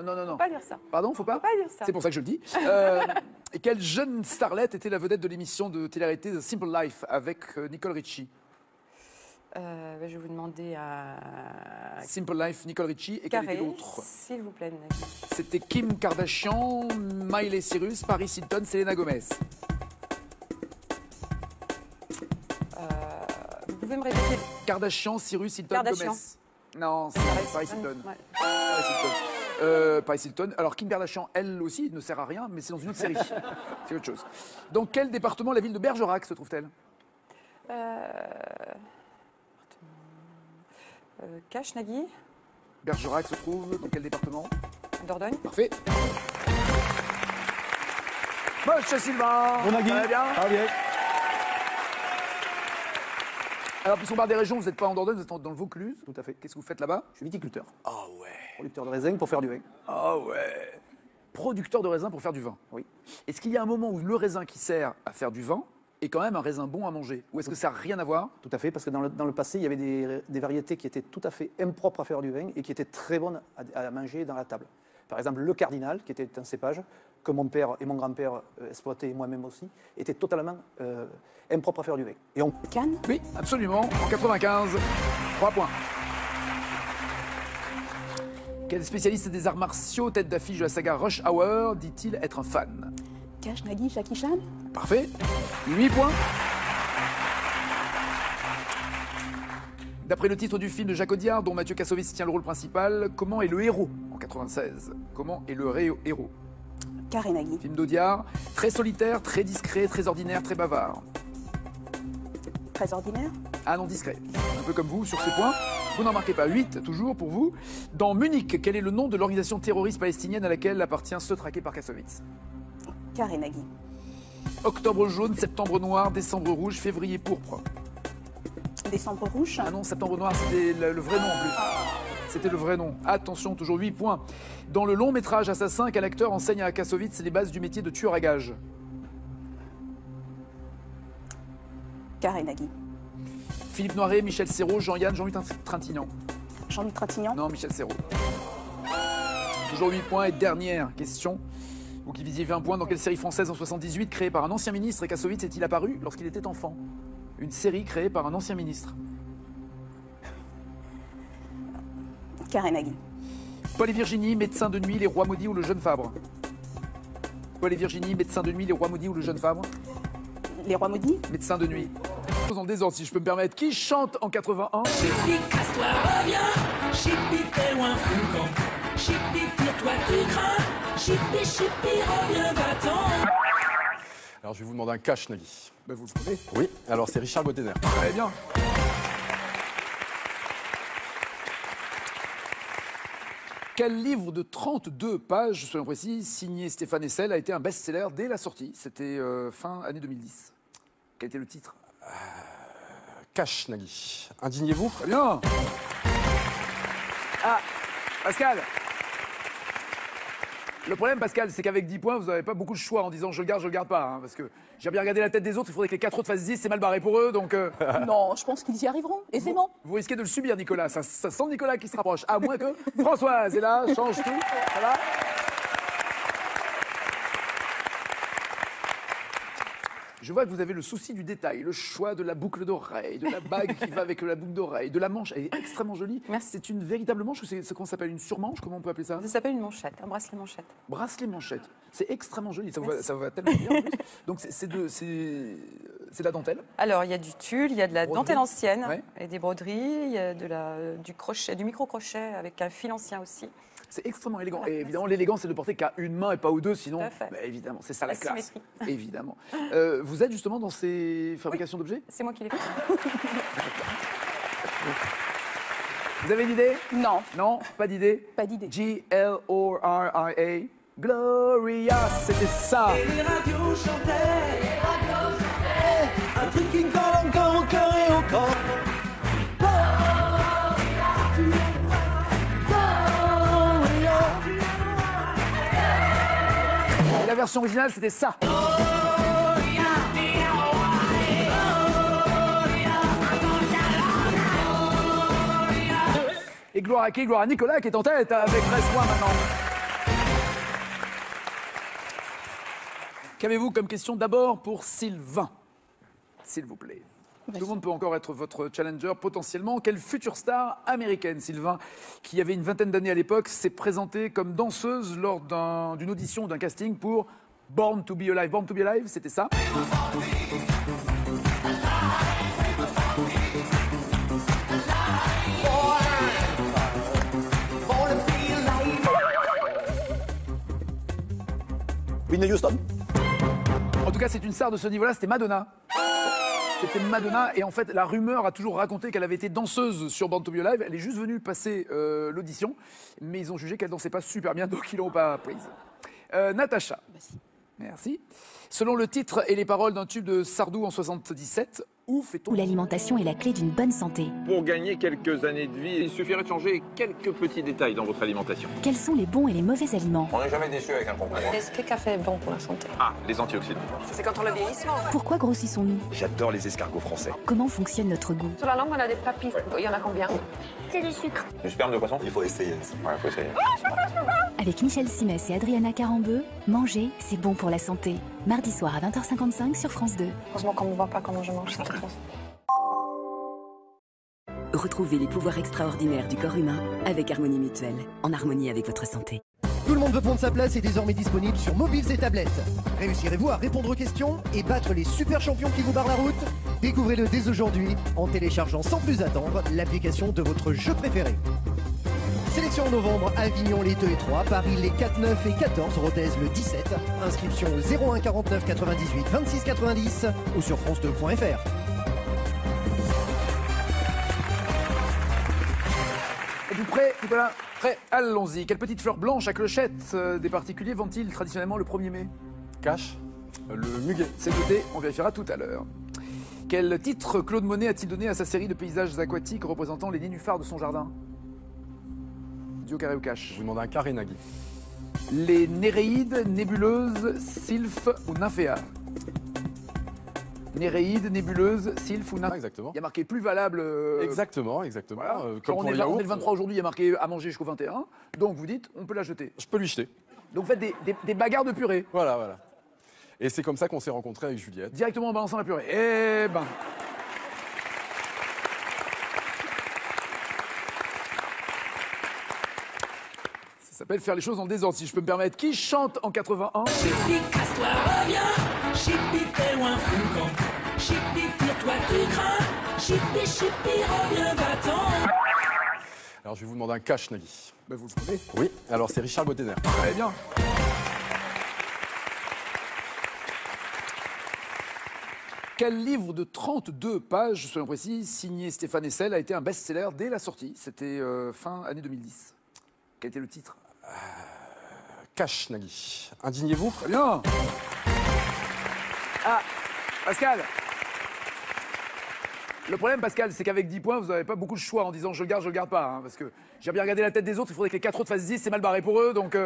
Non. Faut pas dire ça. Pardon, faut pas dire ça. C'est pour ça que je le dis. Et quelle jeune starlette était la vedette de l'émission de télé-réalité The Simple Life avec Nicole Richie? Je vais vous demander à... Simple Life, Nicole Richie et quel était l'autre? S'il vous plaît. C'était Kim Kardashian, Miley Cyrus, Paris Hilton, Selena Gomez. Vous pouvez me répéter? Kardashian, Cyrus, Hilton, Kardashian. Gomez. Non, c'est Paris Hilton. Paris Hilton. Alors Kim Kardashian, elle aussi, ne sert à rien, mais c'est dans une autre série. C'est autre chose. Dans quel département la ville de Bergerac se trouve-t-elle? Cache, Nagui. Bergerac se trouve dans quel département? Dordogne. Parfait. Monsieur Sylvain. Bon, Nagui. Très bien. Ah, bien. Alors, puisqu'on parle des régions, vous n'êtes pas en Dordogne, vous êtes dans le Vaucluse. Tout à fait. Qu'est-ce que vous faites là-bas? Je suis viticulteur. Ah ouais. Producteur de raisin pour faire du vin. Ah ouais. Producteur de raisin pour faire du vin. Oui. Est-ce qu'il y a un moment où le raisin qui sert à faire du vin est quand même un raisin bon à manger? Ou est-ce que ça n'a rien à voir? Tout à fait, parce que dans le passé, il y avait des variétés qui étaient tout à fait impropres à faire du vin et qui étaient très bonnes à manger dans la table. Par exemple, le cardinal, qui était un cépage que mon père et mon grand-père exploitaient, et moi-même aussi, était totalement impropre à faire du vin. Et on Cannes? Oui, absolument. En 95, 3 points. Quel spécialiste des arts martiaux, tête d'affiche de la saga Rush Hour, dit-il être un fan? Cash, Nagui, Jackie Chan? Parfait. 8 points. D'après le titre du film de Jacques Audiard, dont Mathieu Kassovitz tient le rôle principal, comment est le héros en 96? Comment est le héros? Carré Nagui. Film d'Audiard, très solitaire, très discret, très ordinaire, très bavard. Très ordinaire? Ah non, discret. Un peu comme vous sur ce point. Vous n'en marquez pas. 8, toujours pour vous. Dans Munich, quel est le nom de l'organisation terroriste palestinienne à laquelle appartient ceux traqués par Kassovitz? Carré Nagui. Octobre jaune, septembre noir, décembre rouge, février pourpre. Décembre rouge? Ah non, septembre noir, c'était le vrai nom en plus. C'était le vrai nom. Attention, toujours 8 points. Dans le long métrage Assassin, quel acteur enseigne à Kassovitz les bases du métier de tueur à gages? Carré Nagui. Philippe Noiret, Michel Serrault, Jean-Yann, Jean-Louis Trintignant. Jean-Louis Trintignant? Non, Michel Serrault. Toujours 8 points. Et dernière question. Vous qui visiez 20 points, dans quelle série française en 78 créée par un ancien ministre et Kassovitz est-il apparu lorsqu'il était enfant? Une série créée par un ancien ministre. Carré Nagui. Paul et Virginie, médecin de nuit, les rois maudits ou le jeune Fabre? Paul et Virginie, médecin de nuit, les rois maudits ou le jeune Fabre? Les rois maudits? Médecin de nuit. En désordre, si je peux me permettre. Qui chante en 81? Chipi, casse-toi, reviens. Chipi, t'es loin, foucan. Chipi, tire-toi, tu crains. Chipi, chipi, reviens, va-t'en. Alors, je vais vous demander un cash, Nagui. Ben, vous le prenez. Oui, alors c'est Richard Gottener. Très bien. Quel livre de 32 pages, soyons précis, signé Stéphane Hessel, a été un best-seller dès la sortie? C'était fin année 2010. Quel était le titre? Cash, Nagui. Indignez-vous? Très bien. Ah, Pascal. Le problème, Pascal, c'est qu'avec 10 points, vous n'avez pas beaucoup de choix en disant je le garde pas. Hein, parce que j'ai bien regardé la tête des autres, il faudrait que les 4 autres fassent 10, c'est mal barré pour eux. Donc, Non, je pense qu'ils y arriveront, aisément. vous risquez de le subir, Nicolas. Ça sent Nicolas qui se rapproche. À moins que Françoise est là, change tout. Ça va? Je vois que vous avez le souci du détail, le choix de la boucle d'oreille, de la bague qui va avec la boucle d'oreille, de la manche. Elle est extrêmement jolie. Merci. C'est une véritable manche ou c'est ce qu'on s'appelle une surmanche? Comment on peut appeler ça? Ça s'appelle une manchette, un bracelet manchette. Bracelet manchette. C'est extrêmement joli. Ça vous va tellement bien en plus. Donc c'est de la dentelle. Alors, il y a du tulle, il y a de la Broderie. dentelle ancienne Ouais. et des broderies, il y a du crochet, du micro-crochet avec un fil ancien aussi. C'est extrêmement élégant. Et évidemment, l'élégance, c'est de porter qu'à une main et pas aux deux, sinon, Tout à fait. bah, évidemment, c'est ça la classe. symétrie. Évidemment. Vous êtes justement dans ces fabrications d'objets? C'est moi qui l'ai fait. Vous avez une idée? Non. Non, pas d'idée? Pas d'idée. G-L-O-R-I-A. Gloria, c'était ça. Et les radios chantaient. Un truc qui colle encore au cœur et au corps. Et la version originale, c'était ça. Et gloire à qui? Gloire à Nicolas qui est en tête avec 13 points maintenant. Qu'avez-vous comme question d'abord pour Sylvain? S'il vous plaît. Tout le monde peut encore être votre challenger potentiellement. Quelle future star américaine, Sylvain, qui avait une vingtaine d'années à l'époque, s'est présentée comme danseuse lors d'une audition, d'un casting pour Born to be Alive. Born to be Alive, c'était ça. Whitney Houston. En tout cas, c'est une star de ce niveau-là, c'était Madonna. C'était Madonna, et en fait, la rumeur a toujours raconté qu'elle avait été danseuse sur Born to be Alive. Elle est juste venue passer l'audition, mais ils ont jugé qu'elle dansait pas super bien, donc ils l'ont pas prise. Natacha. Merci. Selon le titre et les paroles d'un tube de Sardou en 77, où fait-on? Où l'alimentation est la clé d'une bonne santé. Pour gagner quelques années de vie, il suffirait de changer quelques petits détails dans votre alimentation. Quels sont les bons et les mauvais aliments? On n'est jamais déçu avec un concombre. Est-ce que le café est bon pour la santé? Ah, les antioxydants. C'est quand on a vieillissement. Pourquoi grossissons-nous? J'adore les escargots français. Comment fonctionne notre goût? Sur la langue, on a des papilles. Il y en a combien? C'est du sucre. Du sperme de poisson? Il faut essayer. Ouais, faut essayer. avec Michel Simès et Adriana Carambeu, manger, c'est bon pour la santé. Mardi soir à 20h55 sur France 2. Heureusement qu'on ne me voit pas comment je mange, ça. Retrouvez les pouvoirs extraordinaires du corps humain avec Harmonie Mutuelle, en harmonie avec votre santé. Tout le monde veut prendre sa place est désormais disponible sur mobiles et tablettes. Réussirez-vous à répondre aux questions et battre les super champions qui vous barrent la route? Découvrez-le dès aujourd'hui en téléchargeant sans plus attendre l'application de votre jeu préféré. Sélection en novembre, Avignon les 2 et 3, Paris les 4, 9 et 14, Rodez le 17. Inscription au 01 49 98 26 90 ou sur france2.fr. Êtes-vous prêts, Nicolas? Prêt? Allons-y. Quelle petite fleur blanche à clochette des particuliers vendent-ils traditionnellement le 1er mai? Cache, le muguet. C'est noté, on vérifiera tout à l'heure. Quel titre Claude Monet a-t-il donné à sa série de paysages aquatiques représentant les nénuphars de son jardin? Dio, carré ou cache? Je vous demande un carré, Nagui. Les Néréides, nébuleuses, sylphes ou nymphéas? Néréides, nébuleuses, sylphes ou nymphéas? Exactement. Il y a marqué plus valable. Exactement. Voilà. Comme on pour est le on yaourt. est le 23 aujourd'hui, il y a marqué à manger jusqu'au 21. Donc vous dites, on peut la jeter. Je peux lui jeter. Donc faites des bagarres de purée. Voilà. Et c'est comme ça qu'on s'est rencontrés avec Juliette. Directement en balançant la purée. Eh ben. Ça s'appelle faire les choses dans le désordre, si je peux me permettre. Qui chante en 81? Chipi, casse-toi, reviens. Chipi, t'es loin, fou quand. Chipi, tire-toi, tu crains. Chipi, chipi, reviens, va-t'en. Alors je vais vous demander un cache, Nagui. Ben, vous le connaissez. Oui, alors c'est Richard Gottener. Très bien. Quel livre de 32 pages, soyons précis, signé Stéphane Hessel, a été un best-seller dès la sortie? C'était fin année 2010. Quel était le titre? Cache, Nagui. Indignez-vous. Très bien. Ah, Pascal. Le problème, Pascal, c'est qu'avec 10 points, vous n'avez pas beaucoup de choix en disant je le garde pas. Hein, parce que j'ai bien regardé la tête des autres, il faudrait que les 4 autres fassent 10, c'est mal barré pour eux. Donc,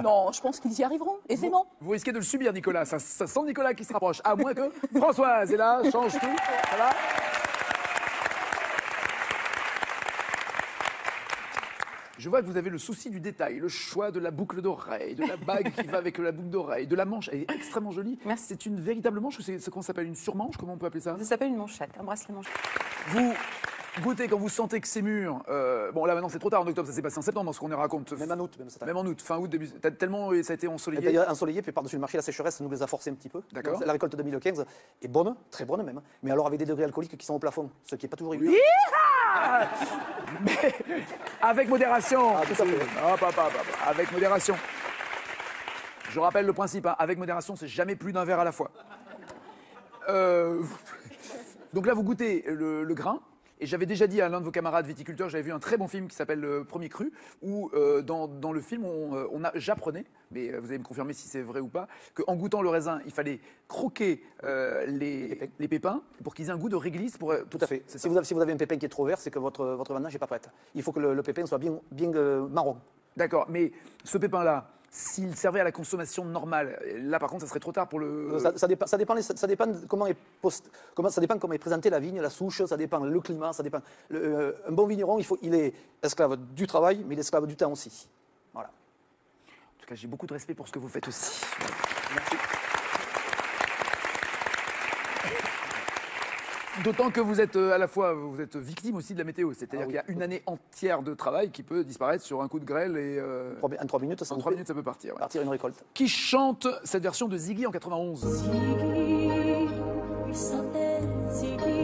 Non, je pense qu'ils y arriveront, aisément. vous risquez de le subir, Nicolas. Ça sent Nicolas qui se rapproche. À moins que Françoise est là, change tout. Ça va? Je vois que vous avez le souci du détail, le choix de la boucle d'oreille, de la bague qui va avec la boucle d'oreille, de la manche. Elle est extrêmement jolie. Merci. C'est une véritable manche ou c'est ce qu'on s'appelle une surmanche? Comment on peut appeler ça? Ça s'appelle une manchette, un bracelet manchette. Vous goûtez quand vous sentez que c'est mûr. Bon, là maintenant c'est trop tard en octobre, ça s'est passé en septembre, ce qu'on raconte. Même en août, même ça. Même en août, fin août, début. Tellement ça a été ensoleillé. Il y a ensoleillé, puis par-dessus le marché, la sécheresse nous les a forcés un petit peu. D'accord. La récolte 2015 est bonne, très bonne même, mais alors avec des degrés alcooliques qui sont au plafond, ce qui n'est pas toujours évident. Mais avec modération. Ah, tout à fait. Hop, hop, hop, hop. Avec modération. Je rappelle le principe, hein. Avec modération, c'est jamais plus d'un verre à la fois. Donc là, vous goûtez le grain. Et j'avais déjà dit à l'un de vos camarades viticulteurs, j'avais vu un très bon film qui s'appelle Le Premier Cru, où dans le film, j'apprenais, mais vous allez me confirmer si c'est vrai ou pas, qu'en goûtant le raisin, il fallait croquer les pépins pour qu'ils aient un goût de réglisse. Tout à fait. Si vous avez un pépin qui est trop vert, c'est que votre vendange n'est pas prête. Il faut que le pépin soit bien marron. D'accord, mais ce pépin-là, s'il servait à la consommation normale, là par contre, ça serait trop tard pour le... Ça dépend comment est présentée la vigne, la souche, ça dépend le climat, ça dépend. Un bon vigneron, il est esclave du travail, mais il est esclave du temps aussi. Voilà. En tout cas, j'ai beaucoup de respect pour ce que vous faites aussi. Merci. D'autant que vous êtes à la fois vous êtes victime aussi de la météo, c'est-à-dire qu'il y a une année entière de travail qui peut disparaître sur un coup de grêle et en 3 minutes, en 3 minutes ça peut partir. Ouais. Partir une récolte. Qui chante cette version de Ziggy en 91? Ziggy, oui, ça fait Ziggy.